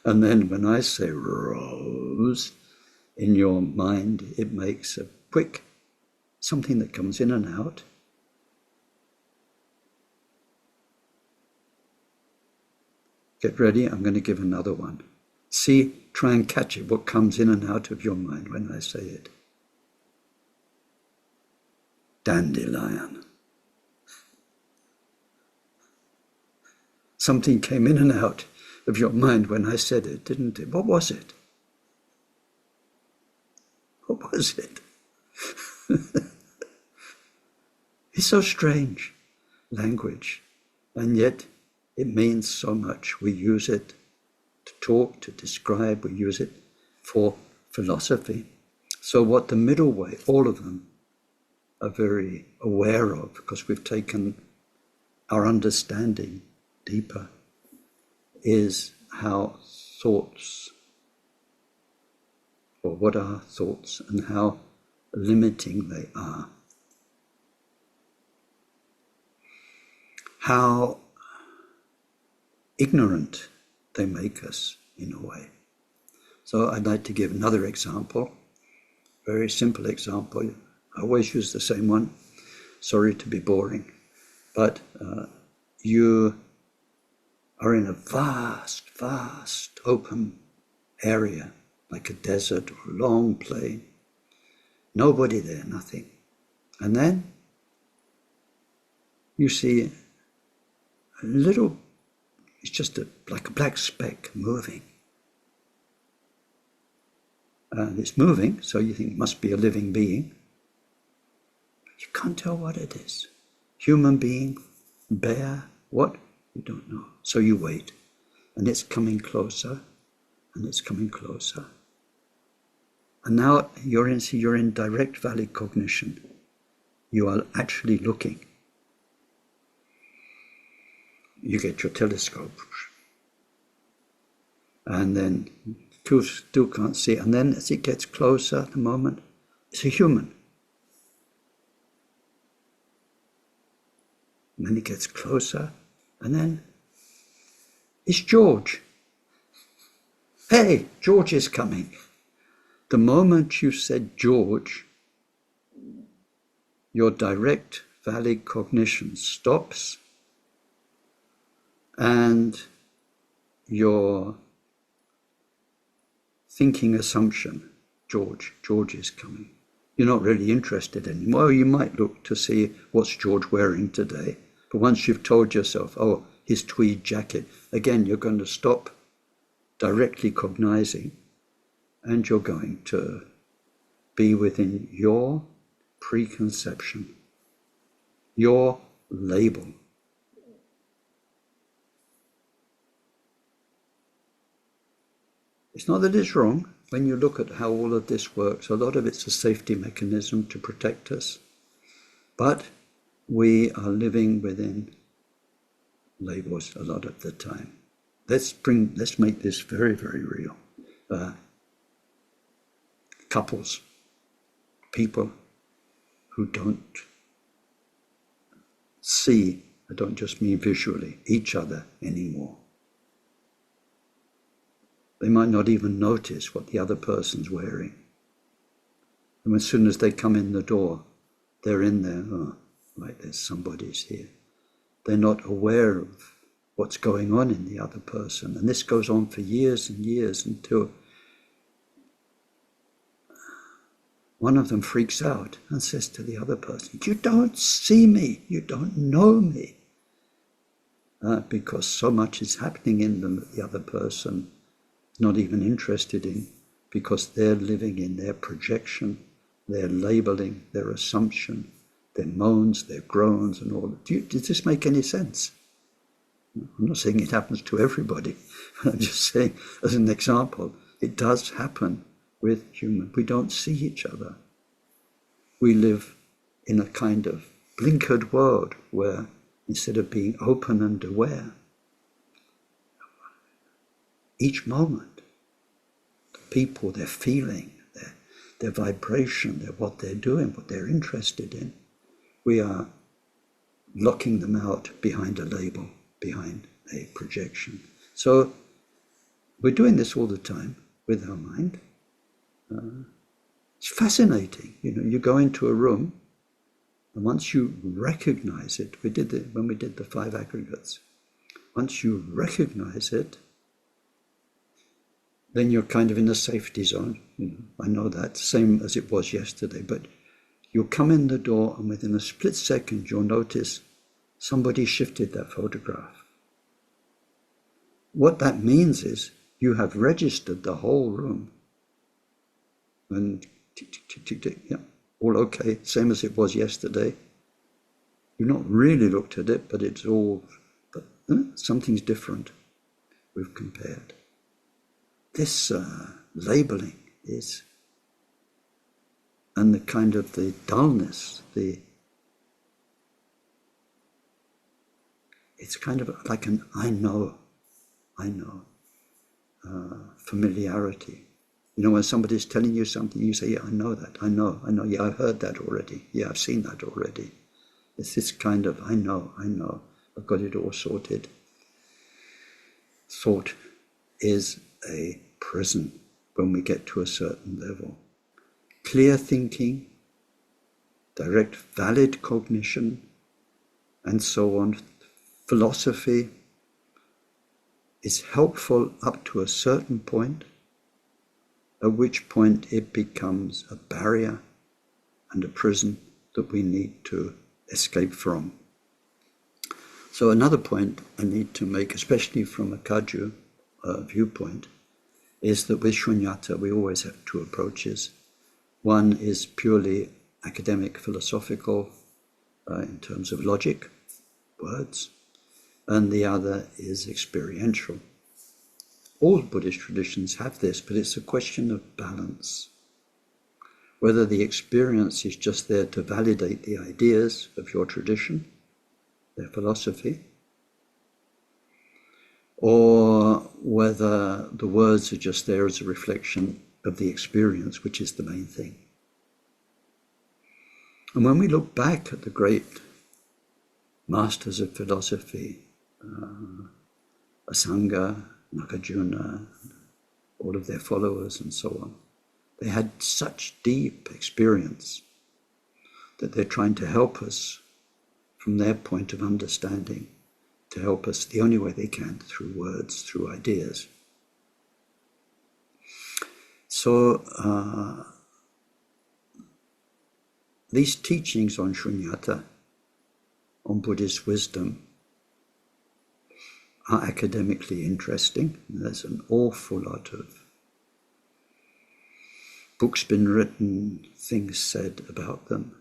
And then when I say rose, in your mind it makes a quick, something that comes in and out. Get ready, I'm going to give another one. See, try and catch it, what comes in and out of your mind when I say it. Dandelion. Something came in and out of your mind when I said it, didn't it? What was it? What was it? It's so strange, language, and yet it means so much. We use it to talk, to describe, we use it for philosophy. So what the middle way, all of them, are very aware of, because we've taken our understanding deeper, is how thoughts, or what are thoughts, and how limiting they are. How ignorant they make us in a way. So I'd like to give another example, very simple example. I always use the same one. Sorry to be boring, but you are in a vast, vast open area, like a desert or a long plain. Nobody there, nothing. And then you see a little, it's just like a black speck moving. And it's moving, so you think it must be a living being. But you can't tell what it is. Human being, bear, what? You don't know. So you wait. And it's coming closer, and it's coming closer. And now you're in direct valid cognition. You are actually looking. You get your telescope. And then you still can't see. And then as it gets closer at the moment, it's a human. And then it gets closer, and then it's George. Hey, George is coming. The moment you said George, your direct valid cognition stops, and your thinking assumption, George is coming. You're not really interested anymore. You might look to see what's George wearing today. But once you've told yourself, oh, his tweed jacket, again, you're going to stop directly cognizing, and you're going to be within your preconception, your label. It's not that it's wrong, when you look at how all of this works, a lot of it's a safety mechanism to protect us. But we are living within labels a lot of the time. Let's make this very, very real. Couples, people who don't see, I don't just mean visually, each other anymore. They might not even notice what the other person's wearing. And as soon as they come in the door, they're in there, oh, right, there's somebody's here. They're not aware of what's going on in the other person. And this goes on for years and years until one of them freaks out and says to the other person, you don't see me, you don't know me. Because so much is happening in them that the other person is not even interested in, because they're living in their projection, their labeling, their assumption, their moans, their groans and all. Does this make any sense? I'm not saying it happens to everybody. I'm just saying, as an example, it does happen with humans. We don't see each other. We live in a kind of blinkered world where instead of being open and aware, each moment, the people, their feeling, their vibration, what they're doing, what they're interested in, we are locking them out behind a label, behind a projection. So we're doing this all the time with our mind. It's fascinating. You go into a room, and once you recognize it, when we did the 5 aggregates, once you recognize it, then you're kind of in a safety zone. I know that, same as it was yesterday, but you'll come in the door and within a split second you'll notice somebody shifted that photograph. What that means is you have registered the whole room and tick, tick, tick, tick, tick, yeah, all okay, same as it was yesterday. You've not really looked at it, but it's all, something's different. We've compared. This labeling is, and the kind of the dullness, it's kind of like an I know, familiarity. When somebody's telling you something, you say, yeah, I know that, I know, yeah, I've heard that already, yeah, I've seen that already. It's this kind of, I know, I've got it all sorted. Thought is a prison when we get to a certain level. Clear thinking, direct valid cognition, and so on. Philosophy is helpful up to a certain point, at which point it becomes a barrier and a prison that we need to escape from. So another point I need to make, especially from a Kagyu viewpoint, is that with Sunyata we always have 2 approaches. One is purely academic, philosophical, in terms of logic, words, and the other is experiential. All Buddhist traditions have this, but it's a question of balance. Whether the experience is just there to validate the ideas of your tradition, their philosophy, or whether the words are just there as a reflection of the experience, which is the main thing. And when we look back at the great masters of philosophy, Asanga, Nagarjuna, all of their followers and so on, they had such deep experience that they're trying to help us from their point of understanding, to help us the only way they can, through words, through ideas. So these teachings on Sunyata, on Buddhist wisdom, are academically interesting. There's an awful lot of books been written, things said about them,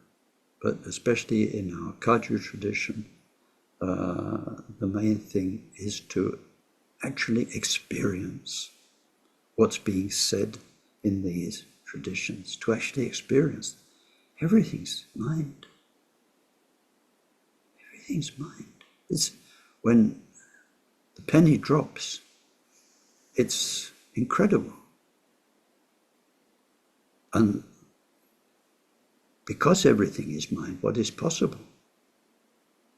but especially in our Kagyu tradition, the main thing is to actually experience what's being said in these traditions to actually experience everything's mind. Everything's mind. It's when the penny drops, it's incredible. And because everything is mind, what is possible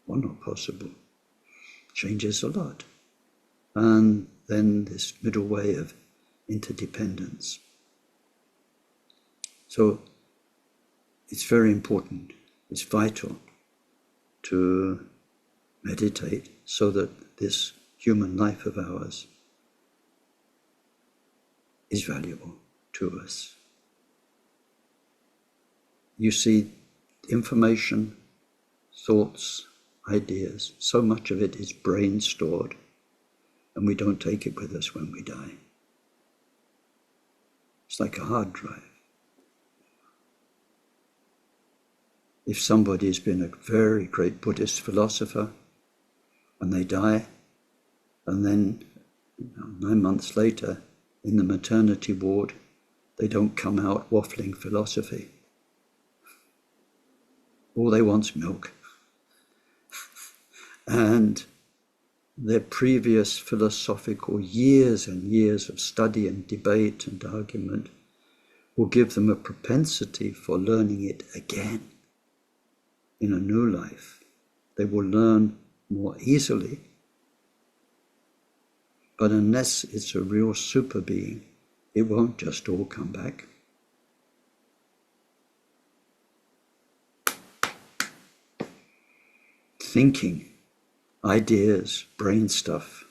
or not possible changes a lot. And then this middle way of interdependence. So it's very important, it's vital to meditate so that this human life of ours is valuable to us. You see, information, thoughts, ideas, so much of it is brain stored, and we don't take it with us when we die. It's like a hard drive. If somebody has been a very great Buddhist philosopher and they die, and then 9 months later in the maternity ward, they don't come out waffling philosophy. All they want's milk. And their previous philosophical years and years of study and debate and argument will give them a propensity for learning it again in a new life. They will learn more easily. But unless it's a real super being, it won't just all come back. Thinking, ideas, brain stuff,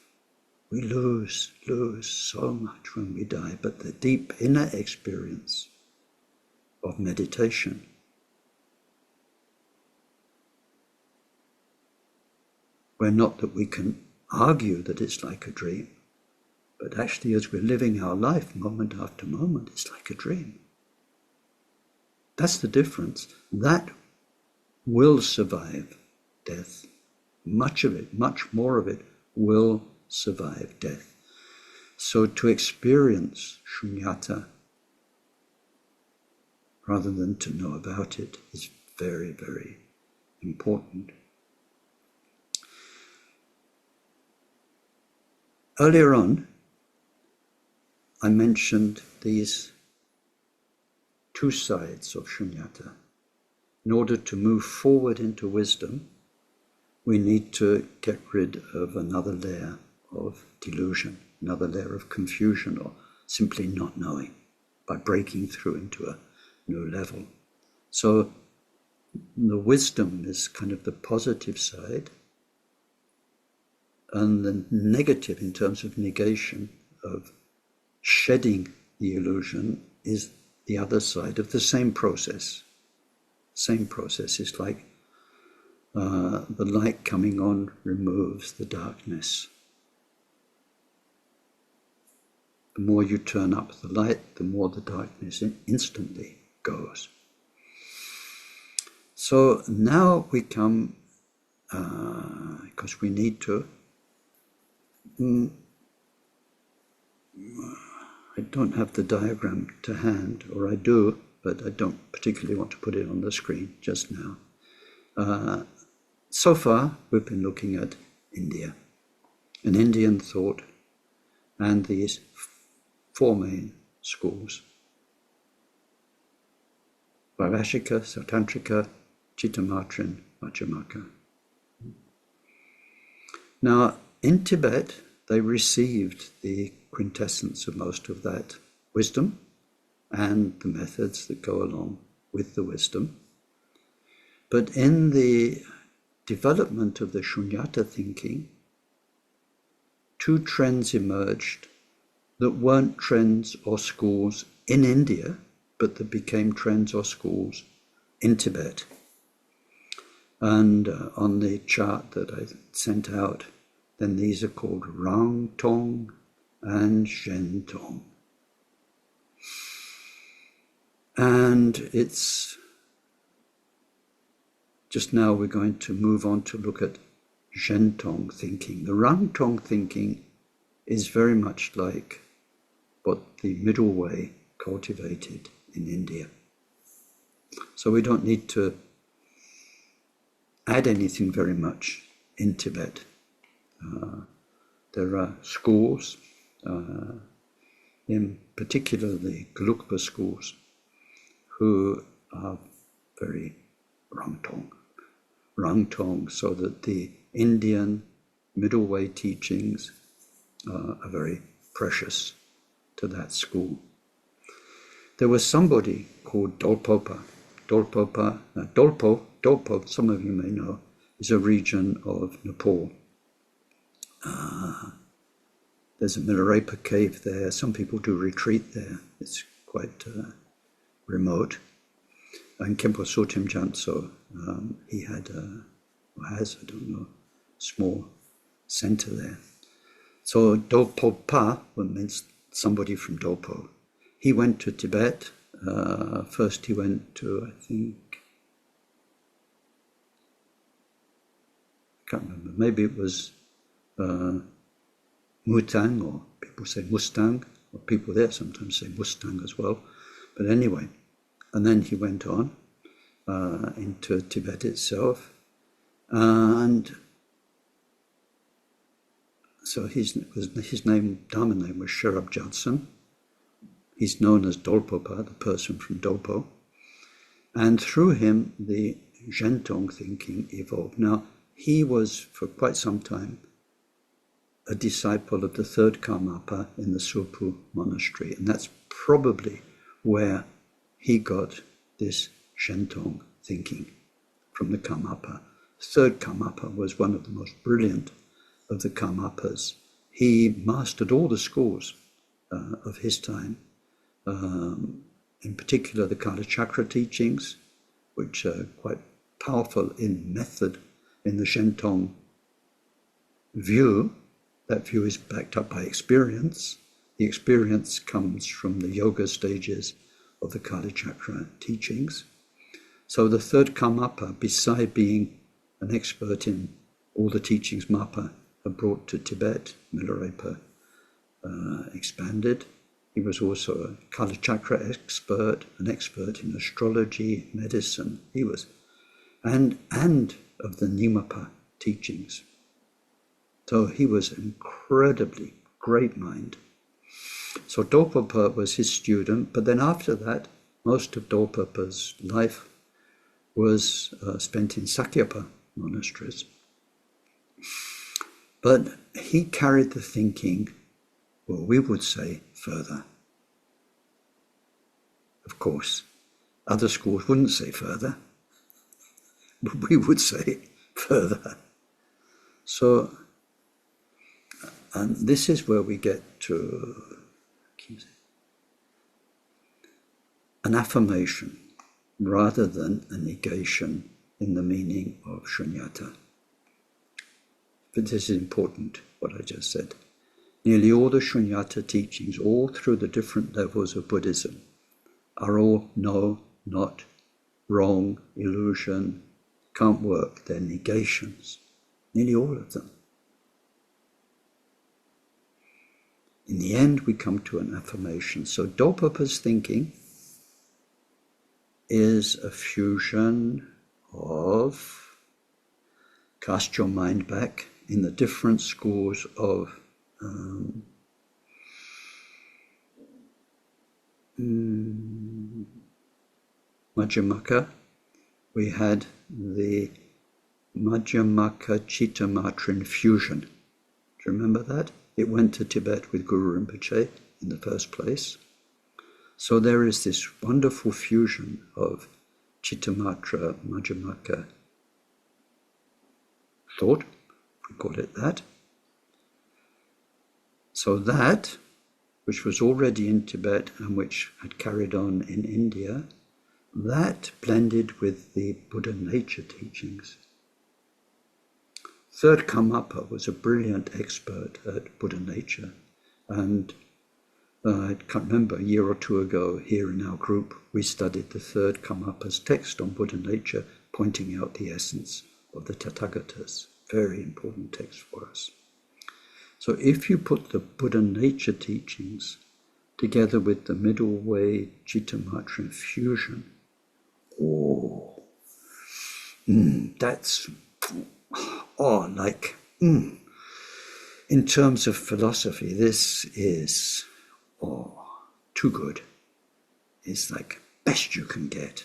we lose so much when we die. But the deep inner experience of meditation, where not that we can argue that it's like a dream, but actually as we're living our life moment after moment, it's like a dream. That's the difference. That will survive death. Much of it, much more of it, will survive death. So to experience shunyata, rather than to know about it, is very, very important. Earlier on, I mentioned these two sides of shunyata. In order to move forward into wisdom, we need to get rid of another layer of delusion, another layer of confusion, or simply not knowing, by breaking through into a new level. So the wisdom is kind of the positive side, and the negative in terms of negation, of shedding the illusion, is the other side of the same process. Same process is like the light coming on removes the darkness. The more you turn up the light, the more the darkness instantly goes. So now we come, because we need to, I don't have the diagram to hand, or I do, but I don't particularly want to put it on the screen just now. So far, we've been looking at India, and Indian thought, and these four main schools: Vairashika, Sautantrika, Chittamatrin, Madhyamaka. Now, in Tibet, they received the quintessence of most of that wisdom and the methods that go along with the wisdom. But in the development of the shunyata thinking, two trends emerged that weren't trends or schools in India, but that became trends or schools in Tibet. And on the chart that I sent out, then these are called rang-tong and zhen-tong. And it's just now we're going to move on to look at zhen-tong thinking. The rang-tong thinking is very much like what the middle way cultivated in India. So we don't need to add anything very much in Tibet. There are schools, in particular the Gelugpa schools, who are very rang-tong, so that the Indian middle way teachings are very precious to that school. There was somebody called Dolpo, some of you may know, is a region of Nepal. There's a Milarepa cave there. Some people do retreat there. It's quite remote. And Khenpo Tsultrim Gyamtso, he had, or has, I don't know, small center there. So Dolpo Pa means somebody from Dolpo. He went to Tibet. First he went to, I think, I can't remember, maybe it was Mutang, or people say Mustang, or people there sometimes say Mustang as well. But anyway, and then he went on into Tibet itself. And so his name, Dharma name, was Sherab Judson. He's known as Dolpopa, the person from Dolpo. And through him, the zhen-tong thinking evolved. Now, he was, for quite some time, a disciple of the third Karmapa in the Sopu monastery. And that's probably where he got this zhen-tong thinking, from the Karmapa. The third Karmapa was one of the most brilliant of the Karmapas. He mastered all the schools of his time, in particular the Kalachakra teachings, which are quite powerful in method in the zhen-tong view. That view is backed up by experience. The experience comes from the yoga stages of the Kalachakra teachings. So the third Karmapa, beside being an expert in all the teachings Mapa had brought to Tibet, Milarepa expanded. He was also a Kalachakra expert, an expert in astrology, medicine. He was, and of the Nimapa teachings. So he was an incredibly great mind. So Dolpopa was his student, but then after that, most of Dolpopa's life was spent in Sakyapa monasteries. But he carried the thinking, well, we would say, further. Of course, other schools wouldn't say further, but we would say further. So, and this is where we get to an affirmation rather than a negation in the meaning of Sunyata. But this is important, what I just said. Nearly all the Sunyata teachings, all through the different levels of Buddhism, are all no, not, wrong, illusion, can't work. They're negations. Nearly all of them. In the end, we come to an affirmation. So Dolpopa's thinking is a fusion of, cast your mind back, in the different schools of madhyamaka. We had the madhyamaka chitta-matrin fusion. Do you remember that? It went to Tibet with Guru Rinpoche in the first place. So there is this wonderful fusion of Chittamatra, Madhyamaka thought, if we call it that. So that, which was already in Tibet and which had carried on in India, that blended with the Buddha nature teachings. Third Karmapa was a brilliant expert at Buddha nature, and I can't remember, a year or two ago here in our group, we studied the third Karmapa's text on Buddha nature, pointing out the essence of the Tathagatas. Very important text for us. So if you put the Buddha nature teachings together with the middle way Chittamatra infusion. Oh, that's, in terms of philosophy, this is, too good. It's like best you can get.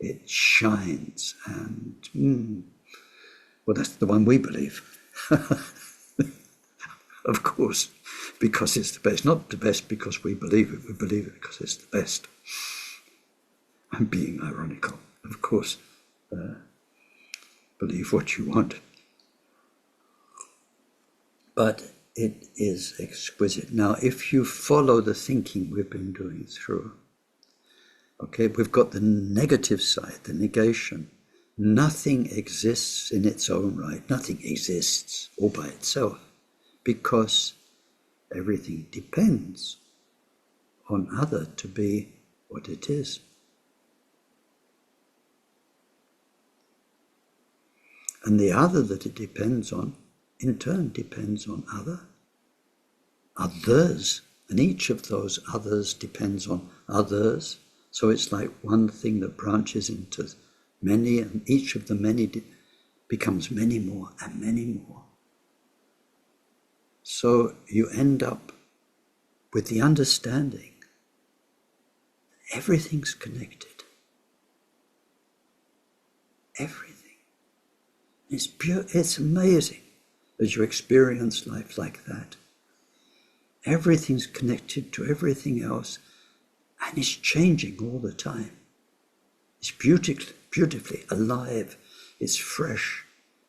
It shines, and well, that's the one we believe. Of course, because it's the best. Not the best because we believe it because it's the best. I'm being ironical. Of course, believe what you want. But it is exquisite. Now, if you follow the thinking we've been doing through, okay, we've got the negative side, the negation. Nothing exists in its own right. Nothing exists all by itself, because everything depends on other to be what it is. And the other that it depends on, in turn, depends on others, and each of those others depends on others. So it's like one thing that branches into many, and each of the many becomes many more and many more. So you end up with the understanding that everything's connected. Everything. It's amazing as you experience life like that. Everything's connected to everything else, and it's changing all the time. It's beautifully alive. It's fresh.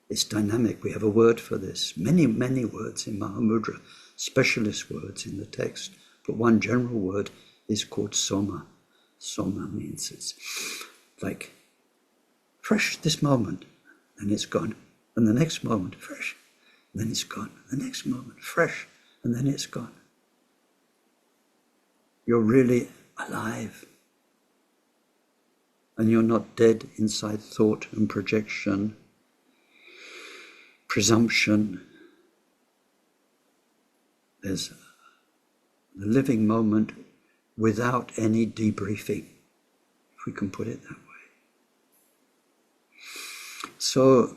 It's dynamic. We have a word for this. Many, many words in Mahamudra, specialist words in the text. But one general word is called soma. Soma means it's like fresh this moment, and it's gone. And the next moment, fresh, and then it's gone. The next moment, fresh, and then it's gone. You're really alive. And you're not dead inside thought and projection, presumption. There's the living moment without any debriefing, if we can put it that way. So,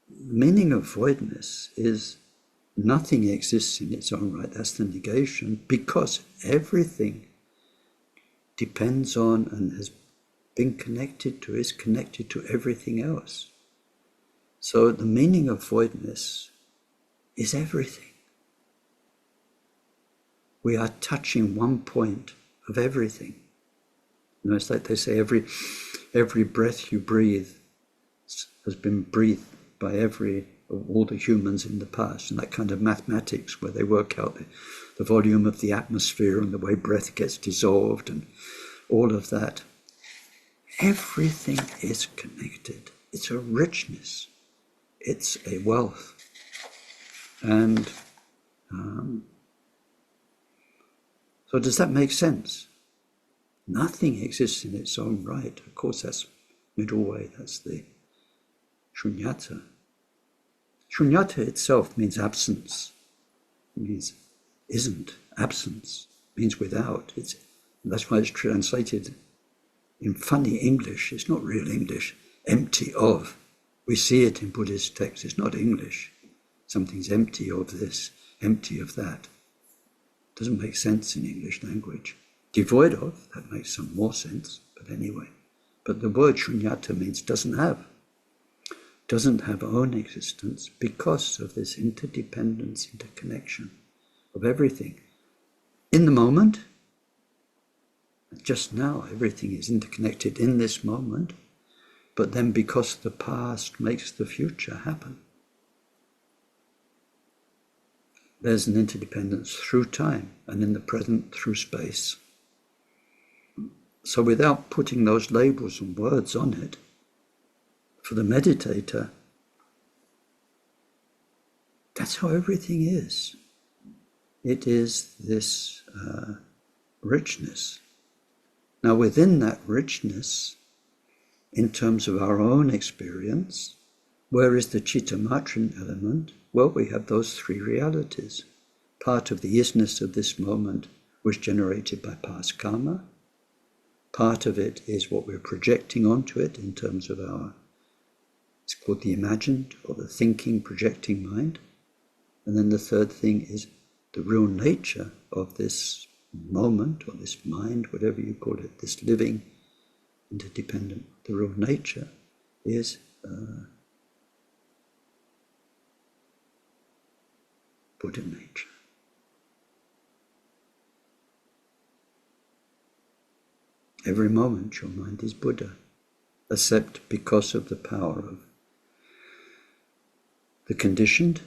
the meaning of voidness is nothing exists in its own right. That's the negation, because everything depends on and has been connected to, is connected to everything else. So the meaning of voidness is everything. We are touching one point of everything. You know, it's like they say every breath you breathe has been breathed by all the humans in the past, and that kind of mathematics where they work out the volume of the atmosphere and the way breath gets dissolved and all of that. Everything is connected. It's a richness. It's a wealth. And so does that make sense? Nothing exists in its own right. Of course, that's middle way. That's the Sunyata. Sunyata itself means absence. It means isn't. Absence means without. That's why it's translated in funny English. It's not real English. Empty of. We see it in Buddhist texts. It's not English. Something's empty of this, empty of that. Doesn't make sense in English language. Devoid of, that makes some more sense, but anyway. But the word shunyata means doesn't have own existence because of this interdependence, interconnection of everything. In the moment, just now, everything is interconnected in this moment, but then because the past makes the future happen. There's an interdependence through time and in the present through space. So without putting those labels and words on it, for the meditator, that's how everything is. It is this richness. Now within that richness, in terms of our own experience, where is the Chittamatrin element? Well, we have those three realities. Part of the isness of this moment, was generated by past karma. Part of it is what we're projecting onto it in terms of it's called the imagined or the thinking, projecting mind. And then the third thing is the real nature of this moment or this mind, whatever you call it, this living, interdependent. The real nature is Buddha nature. Every moment your mind is Buddha, except because of the power of the conditioned,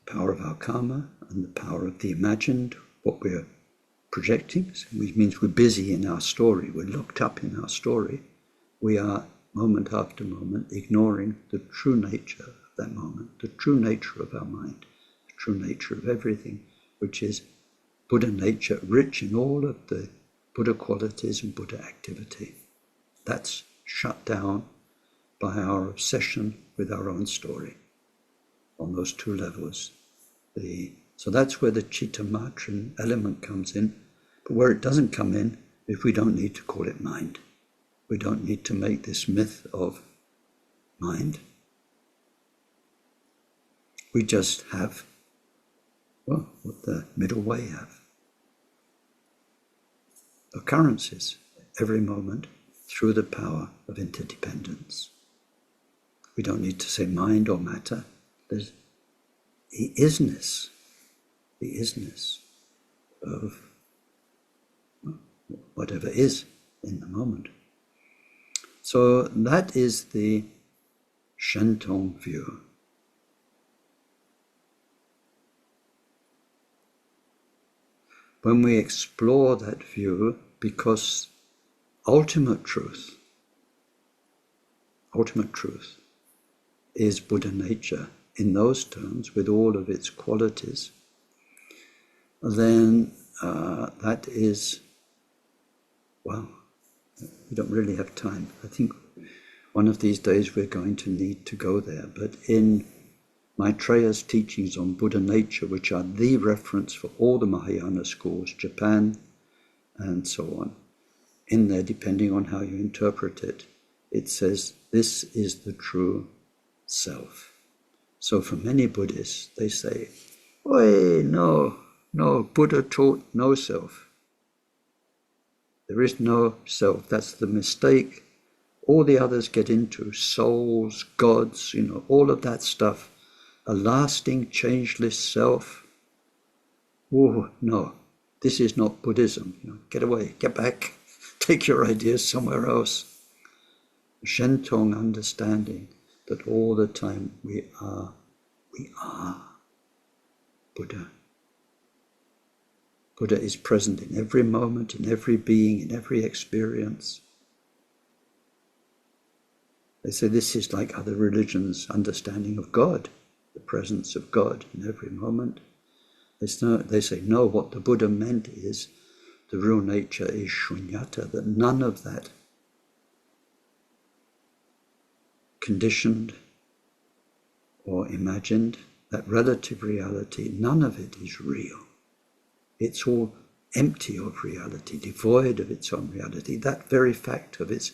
the power of our karma, and the power of the imagined, what we're projecting, which means we're busy in our story, we're locked up in our story. We are, moment after moment, ignoring the true nature of that moment, the true nature of our mind, the true nature of everything, which is Buddha nature, rich in all of the Buddha qualities and Buddha activity. That's shut down by our obsession with our own story on those two levels. So that's where the citta matrin element comes in. But where it doesn't come in is we don't need to call it mind. We don't need to make this myth of mind. We just have, well, what the middle way have. Occurrences every moment through the power of interdependence. We don't need to say mind or matter. There's the isness of whatever is in the moment. So that is the zhen-tong view. When we explore that view, because ultimate truth is Buddha nature in those terms, with all of its qualities, then that is, well, we don't really have time. I think one of these days we're going to need to go there. But in Maitreya's teachings on Buddha nature, which are the reference for all the Mahayana schools, Japan and so on, in there, depending on how you interpret it, it says this is the true self. So for many Buddhists, they say, "Oi, no, Buddha taught no self. There is no self. That's the mistake all the others get into, souls, gods, all of that stuff. A lasting, changeless self. Oh, no, this is not Buddhism. Get away, get back, take your ideas somewhere else." zhen-tong understanding that all the time we are Buddha. Buddha is present in every moment, in every being, in every experience. They say this is like other religions' understanding of God, the presence of God in every moment. They say, no, what the Buddha meant is the real nature is sunyata, that none of that conditioned or imagined, that relative reality, none of it is real. It's all empty of reality, devoid of its own reality. That very fact of its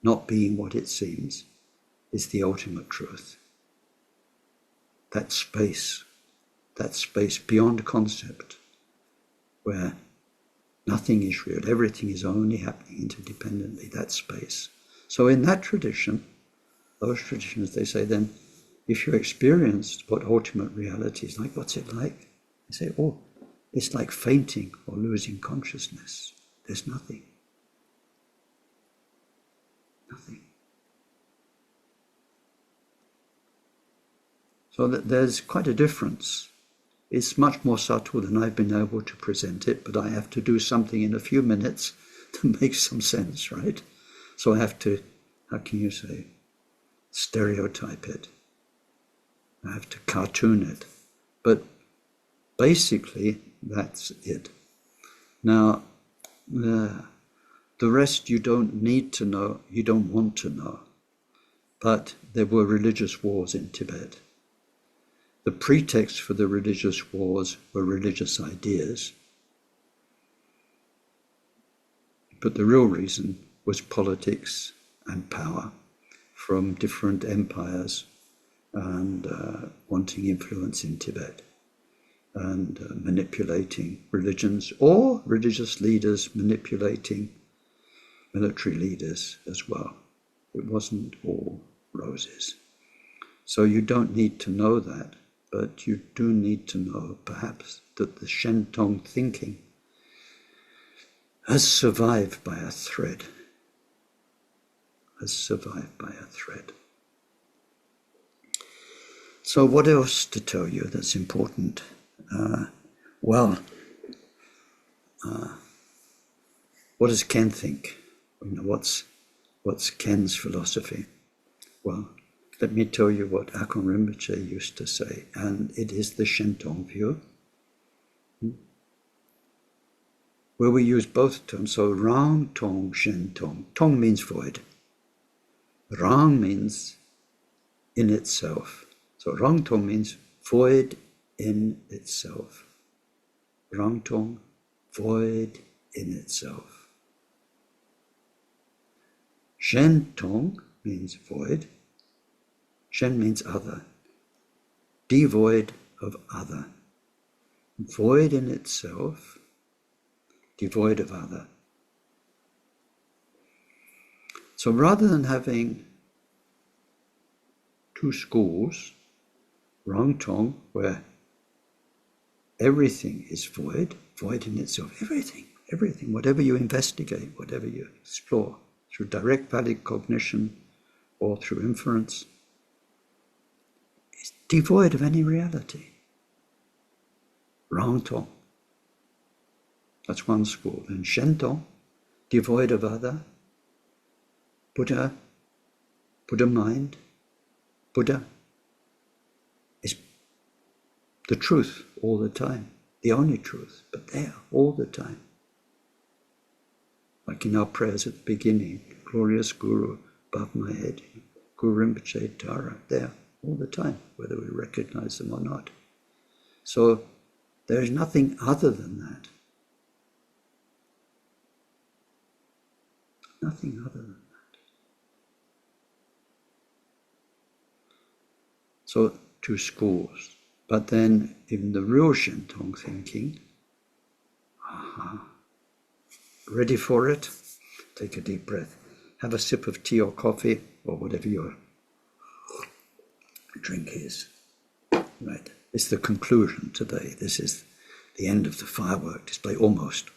not being what it seems is the ultimate truth. That space beyond concept, where nothing is real, everything is only happening interdependently, that space. So in that tradition, those traditions, they say then, if you experienced what ultimate reality is like, what's it like? They say, oh, it's like fainting or losing consciousness. There's nothing. Nothing. So that there's quite a difference. It's much more subtle than I've been able to present it, but I have to do something in a few minutes to make some sense, right? So I have to, how can you say, stereotype it. I have to cartoon it. But basically, that's it. Now, the rest you don't need to know, you don't want to know. But there were religious wars in Tibet. The pretext for the religious wars were religious ideas. But the real reason was politics and power from different empires and wanting influence in Tibet and manipulating religions, or religious leaders manipulating military leaders as well. It wasn't all roses. So you don't need to know that, but you do need to know perhaps that the zhen-tong thinking has survived by a thread. So what else to tell you that's important? What does Ken think? What's Ken's philosophy? Well, let me tell you what Akon Rinpoche used to say, and it is the zhen-tong view, where we use both terms. So rang-tong, zhen-tong. Tong means void. Rang means in itself. So rang-tong means void in itself. Rang-tong, void in itself. Zhen-tong means void. Zhen means other. Devoid of other. Void in itself, devoid of other. So rather than having two schools, rang-tong, where everything is void, void in itself, everything, whatever you investigate, whatever you explore, through direct valid cognition or through inference, is devoid of any reality. Rang-tong. That's one school. Then zhen-tong, devoid of other. Buddha mind. Buddha is the truth all the time, the only truth, but there all the time. Like in our prayers at the beginning, glorious Guru above my head, Guru Rinpoche, Tara, there all the time, whether we recognize them or not. So there is nothing other than that. Nothing other than that. So two schools. But then in the real zhen-tong thinking, ready for it? Take a deep breath. Have a sip of tea or coffee or whatever your drink is. Right. It's the conclusion today. This is the end of the firework display, almost.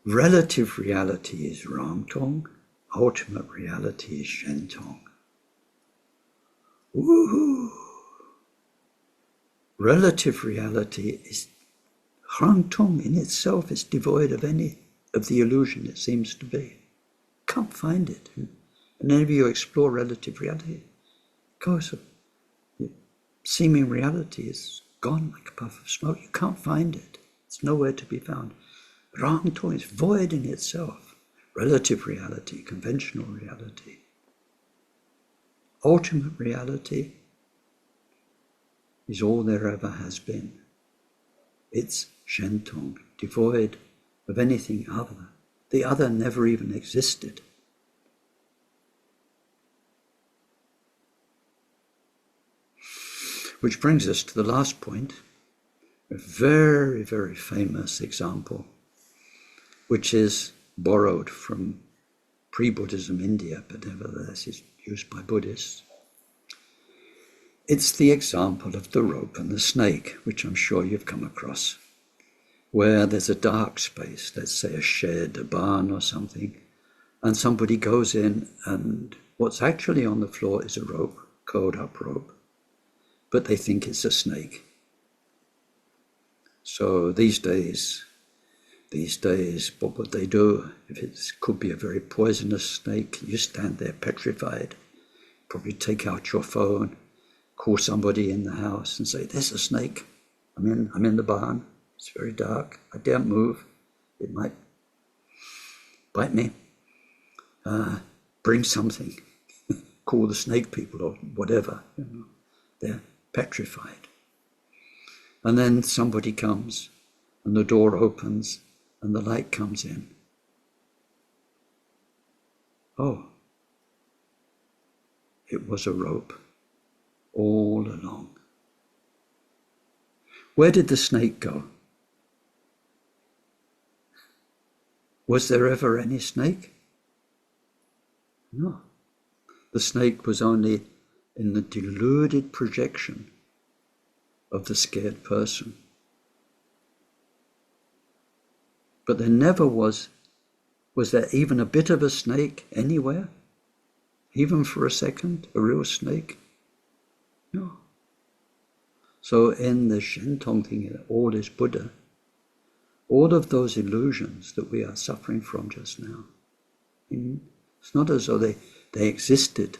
Relative reality is rang-tong. Ultimate reality is zhen-tong. Woohoo! Relative reality is rang-tong in itself is devoid of any of the illusion it seems to be. Can't find it. And whenever you explore relative reality, seeming reality is gone like a puff of smoke. You can't find it. It's nowhere to be found. Rang-tong is void in itself. Relative reality, conventional reality. Ultimate reality is all there ever has been. It's zhen-tong, devoid of anything other. The other never even existed. Which brings us to the last point, a very, very famous example, which is borrowed from pre-Buddhism India, but nevertheless is used by Buddhists. It's the example of the rope and the snake, which I'm sure you've come across, where there's a dark space, let's say a shed, a barn or something, and somebody goes in and what's actually on the floor is a rope, curled up rope, but they think it's a snake. So these days, what would they do? If it could be a very poisonous snake, you stand there petrified, probably take out your phone, call somebody in the house and say, there's a snake. I'm in the barn. It's very dark. I daren't move. It might bite me. Bring something. Call the snake people or whatever. They're petrified. And then somebody comes and the door opens and the light comes in. Oh, it was a rope all along. Where did the snake go? Was there ever any snake? No. The snake was only in the deluded projection of the scared person. But there never was there even a bit of a snake anywhere? Even for a second, a real snake? No. So in the zhen-tong thing, all is Buddha. All of those illusions that we are suffering from just now, it's not as though they existed.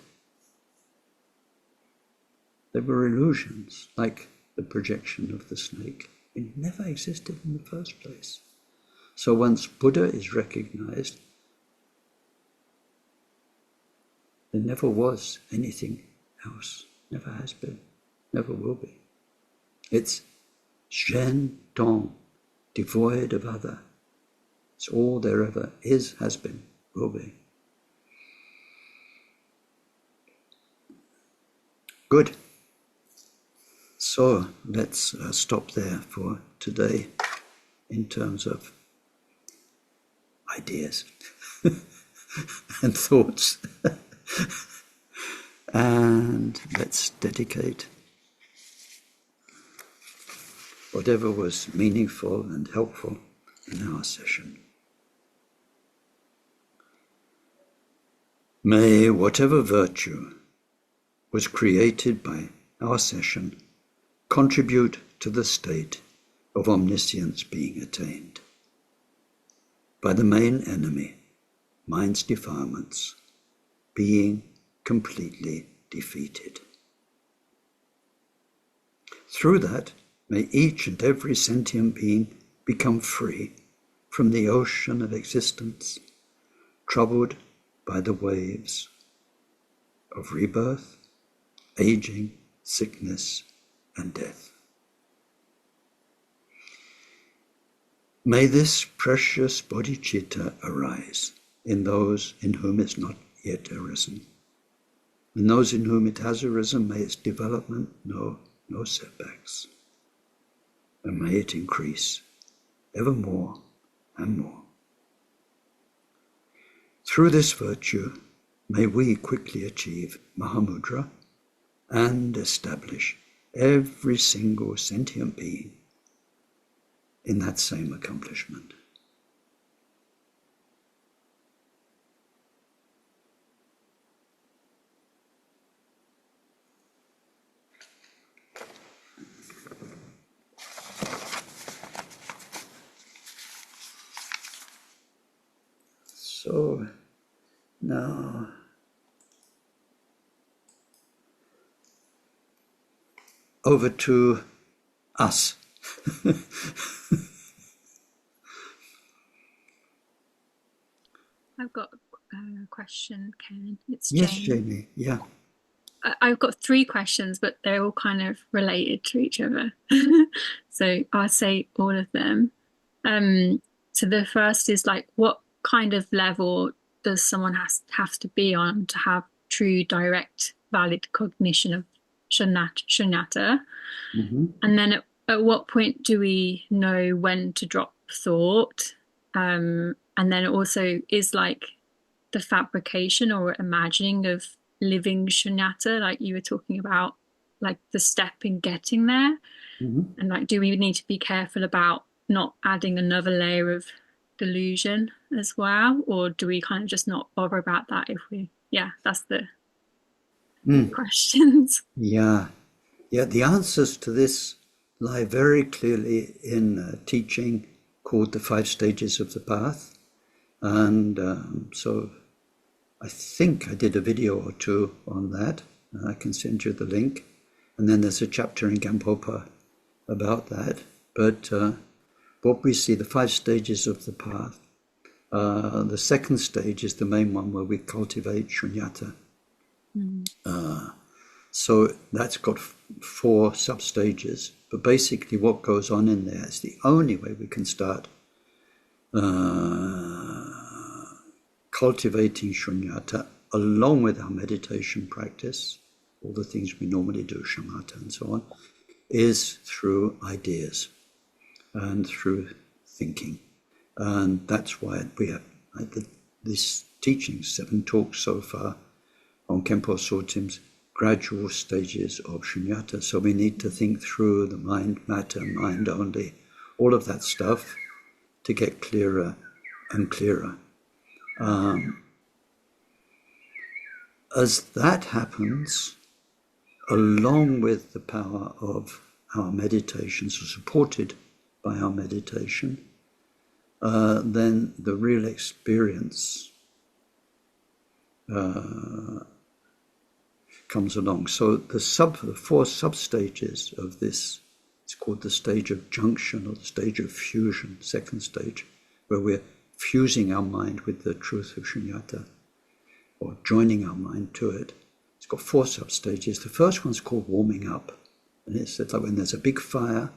They were illusions, like the projection of the snake. It never existed in the first place. So once Buddha is recognized, there never was anything else. Never has been. Never will be. It's zhen-tong, devoid of other. It's all there ever is, has been, will be. Good. So let's stop there for today in terms of ideas and thoughts. And let's dedicate whatever was meaningful and helpful in our session. May whatever virtue was created by our session contribute to the state of omniscience being attained by the main enemy, mind's defilements, being completely defeated. Through that, may each and every sentient being become free from the ocean of existence, troubled by the waves of rebirth, aging, sickness, and death. May this precious bodhicitta arise in those in whom it's not yet arisen. In those in whom it has arisen, may its development know no setbacks. And may it increase ever more and more. Through this virtue, may we quickly achieve Mahamudra and establish every single sentient being in that same accomplishment. So now over to us. I've got a question, Ken. It's Yes, Jane. Jamie. Yeah. I've got 3 questions, but they're all kind of related to each other. So I'll say all of them. So the first is like, what kind of level does someone have to be on to have true, direct, valid cognition of shunyata? Mm-hmm. And then at what point do we know when to drop thought? And then also is like the fabrication or imagining of living shunyata, like you were talking about, like the step in getting there. Mm-hmm. And like, do we need to be careful about not adding another layer of delusion as well? Or do we kind of just not bother about that if we, that's the questions. Yeah. The answers to this lie very clearly in a teaching called the 5 Stages of the Path. And so I think I did a video or 2 on that. I can send you the link. And then there's a chapter in Khenpo about that. But what we see, the 5 stages of the path, the second stage is the main one where we cultivate shunyata. So that's got 4 sub-stages. But basically what goes on in there is the only way we can start cultivating shunyata along with our meditation practice, all the things we normally do, shamatha and so on, is through ideas and through thinking. And that's why we have this teaching, 7 talks so far on Khenpo Tsultrim's gradual stages of shunyata. So we need to think through the mind, matter, mind only, all of that stuff to get clearer and clearer. As that happens, along with the power of our meditations, or supported by our meditation, then the real experience comes along. So the 4 sub-stages of this, it's called the stage of junction or the stage of fusion, second stage, where we're fusing our mind with the truth of shunyata, or joining our mind to it. It's got 4 sub-stages. The first one's called warming up. And it's like when there's a big fire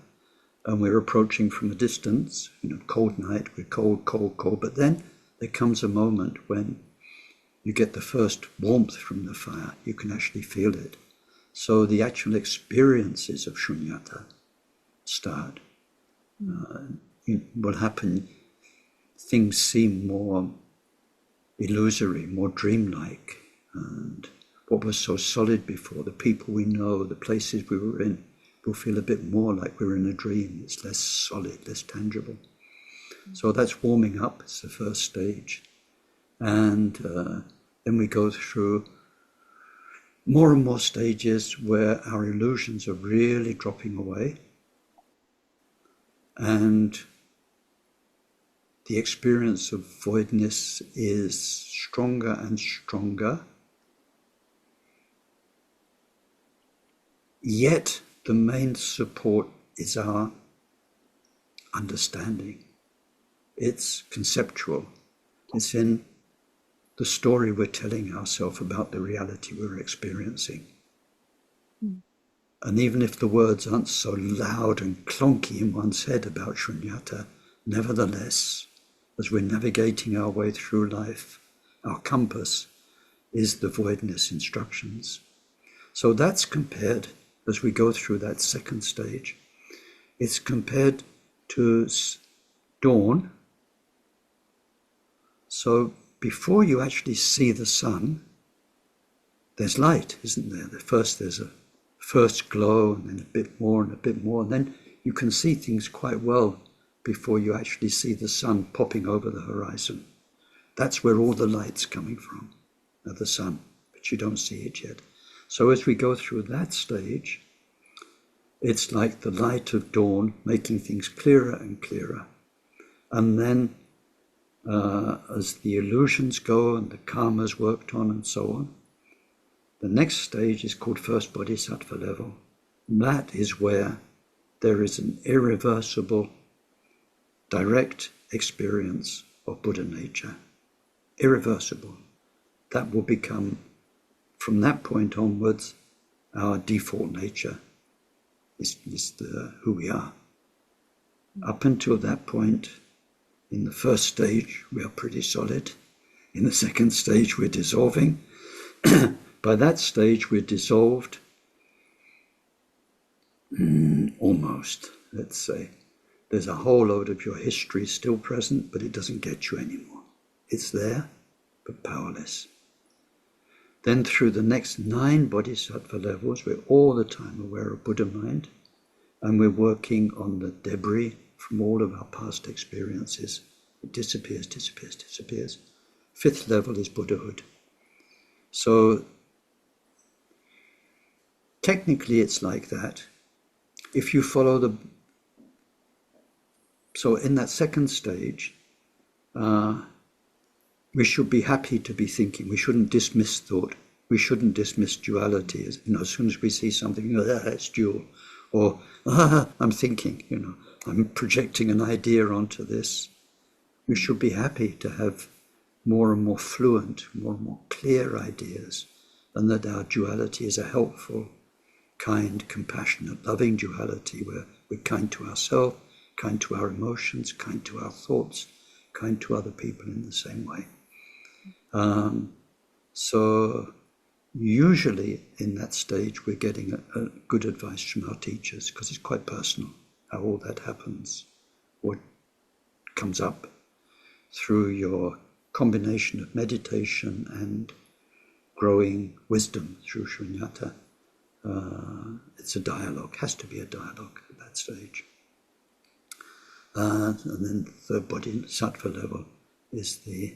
and we're approaching from a distance, cold night, we're cold, cold, cold. But then there comes a moment when you get the first warmth from the fire. You can actually feel it. So the actual experiences of shunyata start. What happen, things seem more illusory, more dreamlike, and what was so solid before, the people we know, the places we were in, will feel a bit more like we're in a dream. It's less solid, less tangible. So that's warming up. It's the first stage. And then we go through more and more stages where our illusions are really dropping away, and the experience of voidness is stronger and stronger. Yet the main support is our understanding. It's conceptual. It's in the story we're telling ourselves about the reality we're experiencing. And even if the words aren't so loud and clunky in one's head about shunyata, nevertheless, as we're navigating our way through life, our compass is the voidness instructions. So that's compared, as we go through that second stage, it's compared to dawn. So before you actually see the sun, there's light, isn't there? There's a first glow, and then a bit more and a bit more, and then you can see things quite well before you actually see the sun popping over the horizon. That's where all the light's coming from, the sun, but you don't see it yet. So as we go through that stage, it's like the light of dawn making things clearer and clearer. And then as the illusions go and the karma's worked on and so on, the next stage is called first bodhisattva level. And that is where there is an irreversible, direct experience of Buddha nature. Irreversible. That will become, from that point onwards, our default nature. Is who we are. Up until that point, in the first stage, we are pretty solid. In the second stage, we're dissolving. By that stage, we're dissolved, almost, let's say. There's a whole load of your history still present, but it doesn't get you anymore. It's there, but powerless. Then through the next 9 bodhisattva levels, we're all the time aware of Buddha mind, and we're working on the debris from all of our past experiences. It disappears, disappears, disappears. 5th level is Buddhahood. So technically it's like that. If you follow so in that second stage, we should be happy to be thinking. We shouldn't dismiss thought. We shouldn't dismiss duality. As soon as we see something, it's dual. Or, I'm thinking, I'm projecting an idea onto this. We should be happy to have more and more fluent, more and more clear ideas, and that our duality is a helpful, kind, compassionate, loving duality where we're kind to ourselves, kind to our emotions, kind to our thoughts, kind to other people in the same way. So usually in that stage, we're getting a good advice from our teachers, because it's quite personal how all that happens, what comes up through your combination of meditation and growing wisdom through shunyata. It's a dialogue, has to be a dialogue at that stage. And then the third bodhisattva level is the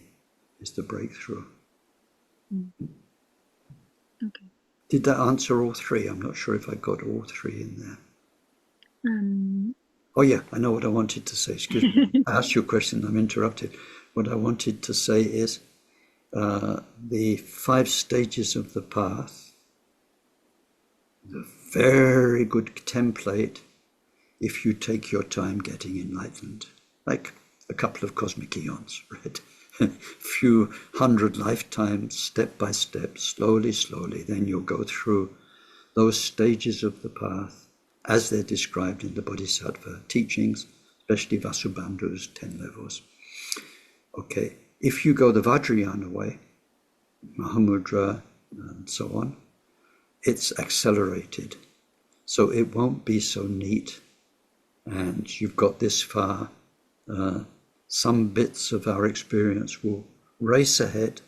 breakthrough. Okay. Did that answer all three? I'm not sure if I got all three in there. Oh yeah, I know what I wanted to say. Excuse me. I asked you a question, I'm interrupted. What I wanted to say is the 5 stages of the path, the very good template if you take your time getting enlightened, like a couple of cosmic eons, right? A few hundred lifetimes, step by step, slowly, then you'll go through those stages of the path as they're described in the Bodhisattva teachings, especially Vasubandhu's 10 levels. Okay, if you go the Vajrayana way, Mahamudra and so on, it's accelerated. So it won't be so neat. And you've got this far. Some bits of our experience will race ahead.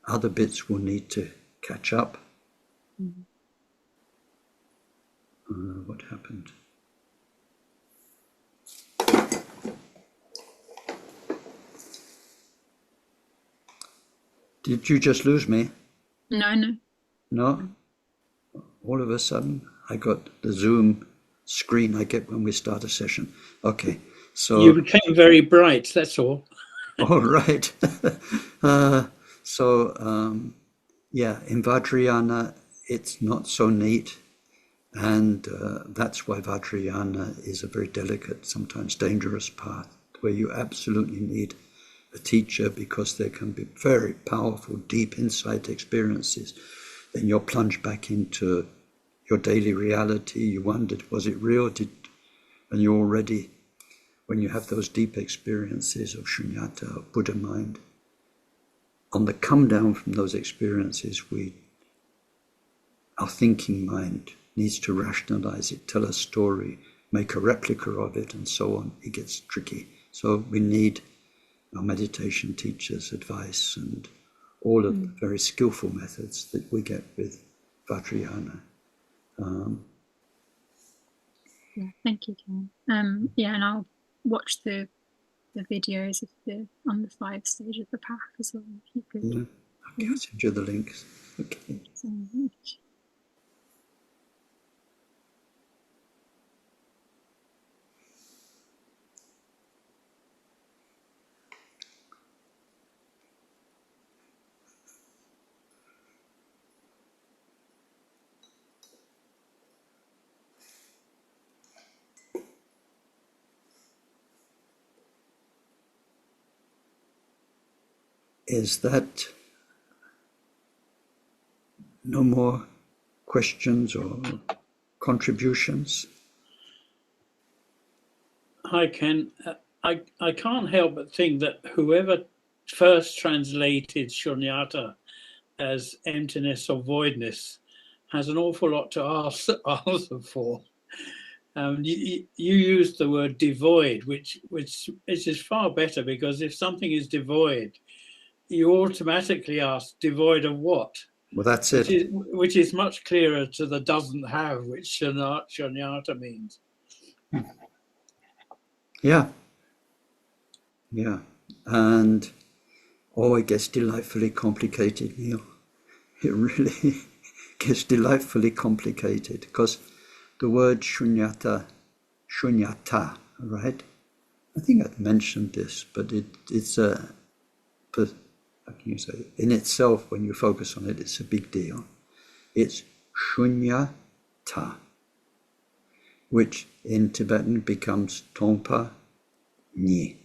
Other bits will need to catch up. What happened? Did you just lose me? No. No? All of a sudden, I got the Zoom screen I get when we start a session. Okay, so... You became very bright, that's all. All right. Yeah, in Vajrayana, it's not so neat. And that's why Vajrayana is a very delicate, sometimes dangerous path, where you absolutely need a teacher, because there can be very powerful, deep insight experiences. Then you're plunged back into your daily reality. You wondered, was it real? And you're already, when you have those deep experiences of shunyata, of Buddha mind, on the come down from those experiences, our thinking mind needs to rationalize it, tell a story, make a replica of it, and so on. It gets tricky. So we need our meditation teachers' advice and all of the very skillful methods that we get with Vajrayana. Yeah, thank you, Ken. Yeah, and I'll watch the videos on the 5 stages of the path as well, if you could. Yeah. Okay, I'll send you the links. Okay. Thank you so much. Is that no more questions or contributions? Hi, Ken. I can't help but think that whoever first translated shunyata as emptiness or voidness has an awful lot to answer for. You used the word devoid, which is far better, because if something is devoid, you automatically ask, devoid of what? Well, that's it. Which is much clearer to the doesn't have, which shunyata means. Yeah. And it gets delightfully complicated, Neil. It really gets delightfully complicated, because the word shunyata, right? I think I've mentioned this, but it's how can you say, in itself, when you focus on it, it's a big deal. It's shunyata, which in Tibetan becomes tongpa ni.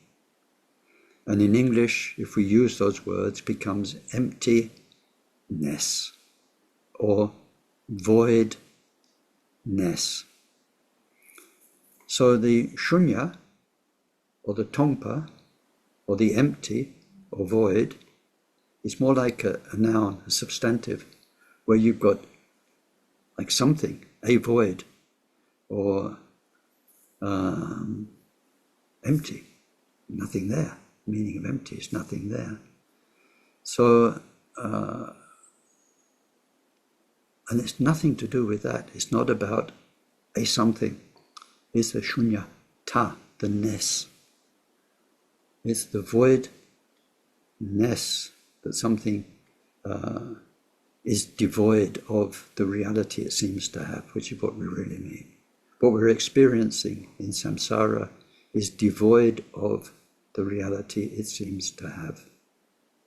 And in English, if we use those words, becomes emptiness or voidness. So the shunya, or the tongpa, or the empty or void is more like a noun, a substantive, where you've got like something, a void, or empty, nothing there. The meaning of empty is nothing there. So, and it's nothing to do with that. It's not about a something. It's the shunyata, the ness. It's the voidness, that something is devoid of the reality it seems to have, which is what we really mean. What we're experiencing in samsara is devoid of the reality it seems to have.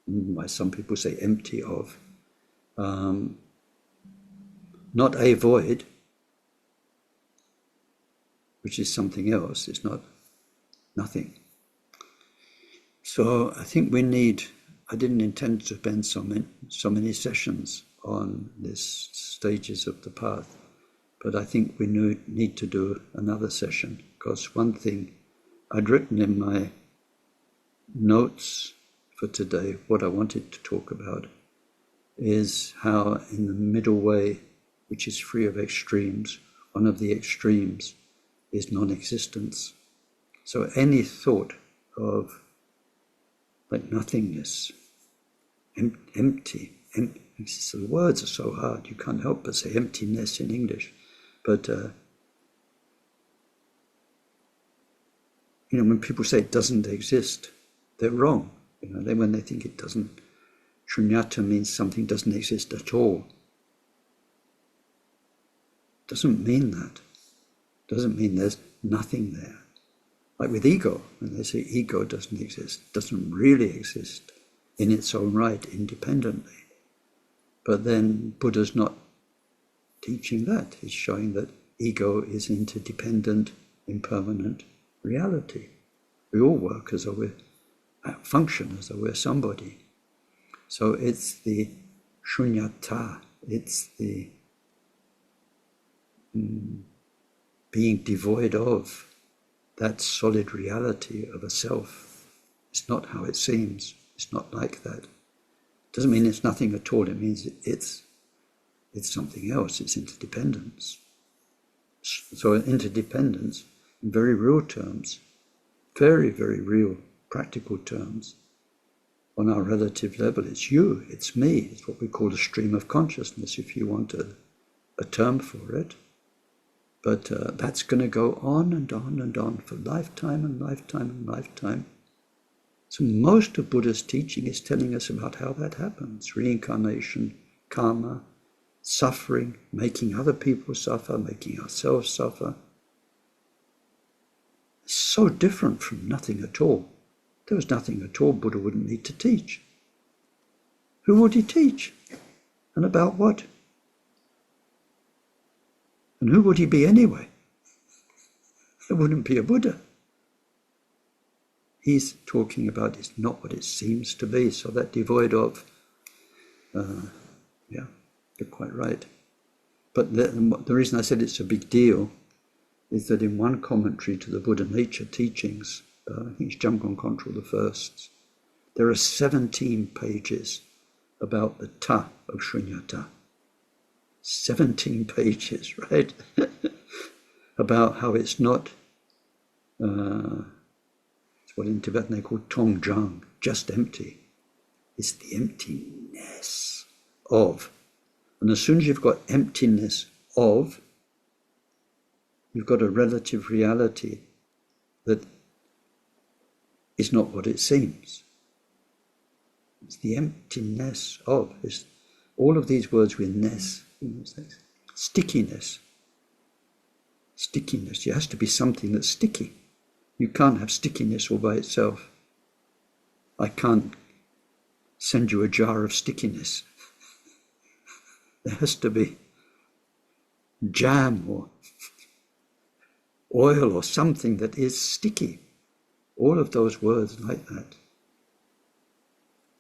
Why some people say empty of. Not a void, which is something else. It's not nothing. So I think we need, I didn't intend to spend so many sessions on these stages of the path, but I think we need to do another session, because one thing I'd written in my notes for today, what I wanted to talk about, is how in the middle way, which is free of extremes, one of the extremes is non-existence. So any thought of like nothingness, empty, so the words are so hard, you can't help but say emptiness in English. But, when people say it doesn't exist, they're wrong. When they think it doesn't, shunyata means something doesn't exist at all. Doesn't mean that. Doesn't mean there's nothing there. Like with ego, when they say ego doesn't exist, doesn't really exist in its own right, independently. But then Buddha's not teaching that. He's showing that ego is interdependent, impermanent reality. We all work as though we're, function as though we're somebody. So it's the shunyata, it's the being devoid of that solid reality of a self. It's not how it seems. It's not like that. Doesn't mean it's nothing at all. It means it's something else. It's interdependence. So interdependence, in very real terms, very, very real, practical terms, on our relative level, it's you, it's me. It's what we call a stream of consciousness, if you want a term for it. But that's going to go on and on and on for lifetime and lifetime and lifetime. So most of Buddha's teaching is telling us about how that happens. Reincarnation, karma, suffering, making other people suffer, making ourselves suffer. It's so different from nothing at all. If there was nothing at all, Buddha wouldn't need to teach. Who would he teach? And about what? And who would he be anyway? There wouldn't be a Buddha. He's talking about it's not what it seems to be, so that devoid of, yeah, you're quite right. But the reason I said it's a big deal is that in one commentary to the Buddha nature teachings, I think it's Jamgon Control the First, there are 17 pages about the ta of shunyata. 17 pages, right? About how it's not, it's what in Tibetan they call tong jang, just empty. It's the emptiness of. And as soon as you've got emptiness of, you've got a relative reality that is not what it seems. It's the emptiness of. It's all of these words with ness. Stickiness. Stickiness. It has to be something that's sticky. You can't have stickiness all by itself. I can't send you a jar of stickiness. There has to be jam or oil or something that is sticky. All of those words like that.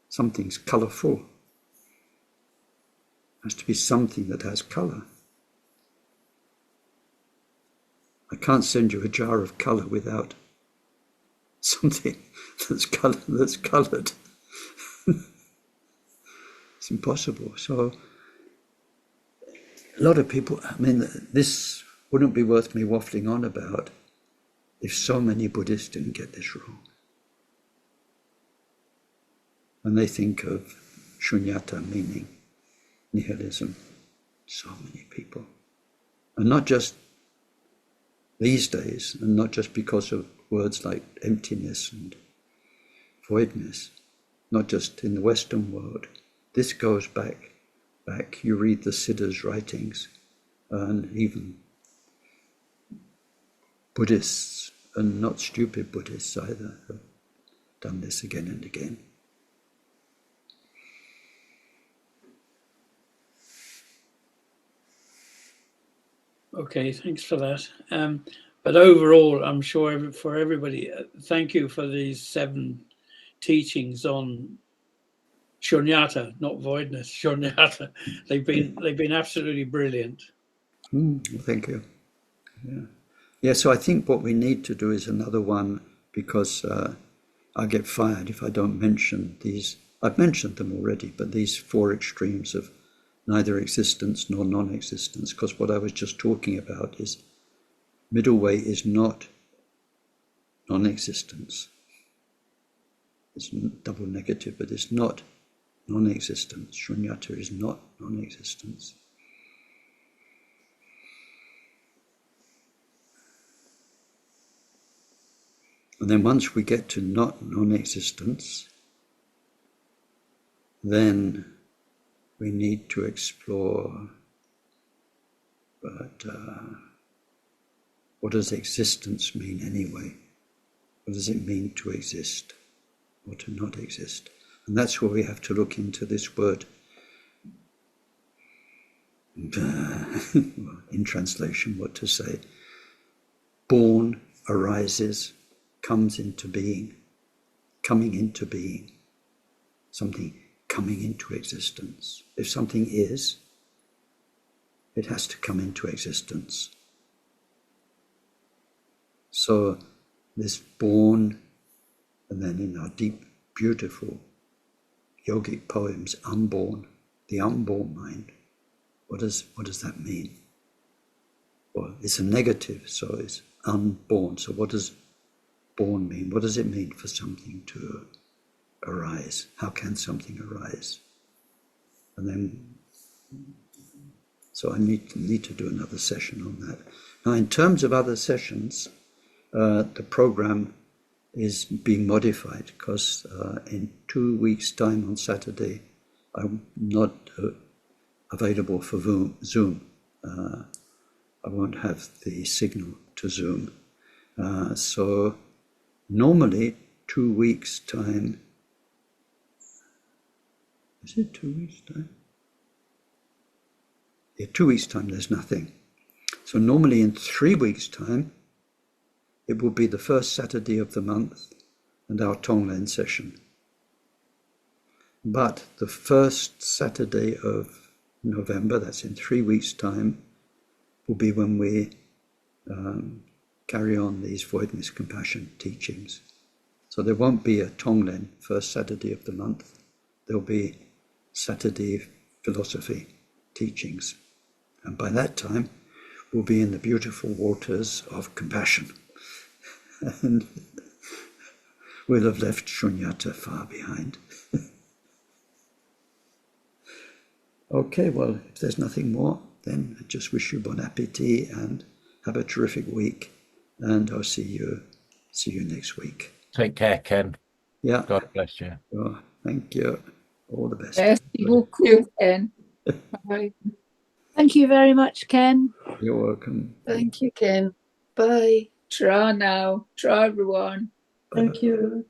Something's colourful. Has to be something that has colour. I can't send you a jar of colour without something that's coloured. It's impossible. So a lot of people, I mean, this wouldn't be worth me waffling on about if so many Buddhists didn't get this wrong. When they think of Sunyata meaning nihilism, so many people. And not just these days, and not just because of words like emptiness and voidness, not just in the Western world. This goes back. You read the Siddha's writings, and even Buddhists, and not stupid Buddhists either, have done this again and again. Okay, thanks for that. But overall, I'm sure for everybody, thank you for these 7 teachings on Shunyata, not voidness. Shunyata. They've been absolutely brilliant. Well, thank you. Yeah. So I think what we need to do is another one, because I get fired if I don't mention these. I've mentioned them already, but these 4 extremes of neither existence nor non-existence, because what I was just talking about is middle way is not non-existence. It's double negative, but it's not non-existence. Shunyata is not non-existence. And then once we get to not non-existence, then we need to explore, but what does existence mean anyway? What does it mean to exist or to not exist? And that's where we have to look into this word, in translation, what to say. Born, arises, comes into being, coming into being, something coming into existence. If something is, it has to come into existence. So this born, and then in our deep, beautiful yogic poems, unborn, the unborn mind, what does that mean? Well, it's a negative, so it's unborn. So what does born mean? What does it mean for something to arise? How can something arise? And then, so I need to do another session on that. Now, in terms of other sessions, the program is being modified, because in 2 weeks' time on Saturday, I'm not available for Zoom. I won't have the signal to Zoom. So normally 2 weeks' time. Is it 2 weeks' time? Yeah, 2 weeks' time there's nothing. So normally in 3 weeks' time, it will be the first Saturday of the month and our Tonglen session. But the first Saturday of November, that's in 3 weeks' time, will be when we carry on these voidness compassion teachings. So there won't be a Tonglen first Saturday of the month. There'll be Saturday philosophy teachings. And by that time, we'll be in the beautiful waters of compassion. And we'll have left Shunyata far behind. Okay, well, if there's nothing more, then I just wish you bon appetit and have a terrific week. And I'll see you next week. Take care, Ken. Yeah. God bless you. Oh, thank you. All the best. Merci beaucoup, Ken. Bye. Thank you very much, Ken. You're welcome. Thank you, Ken. Bye. Tra now. Tra everyone. Bye. Thank you.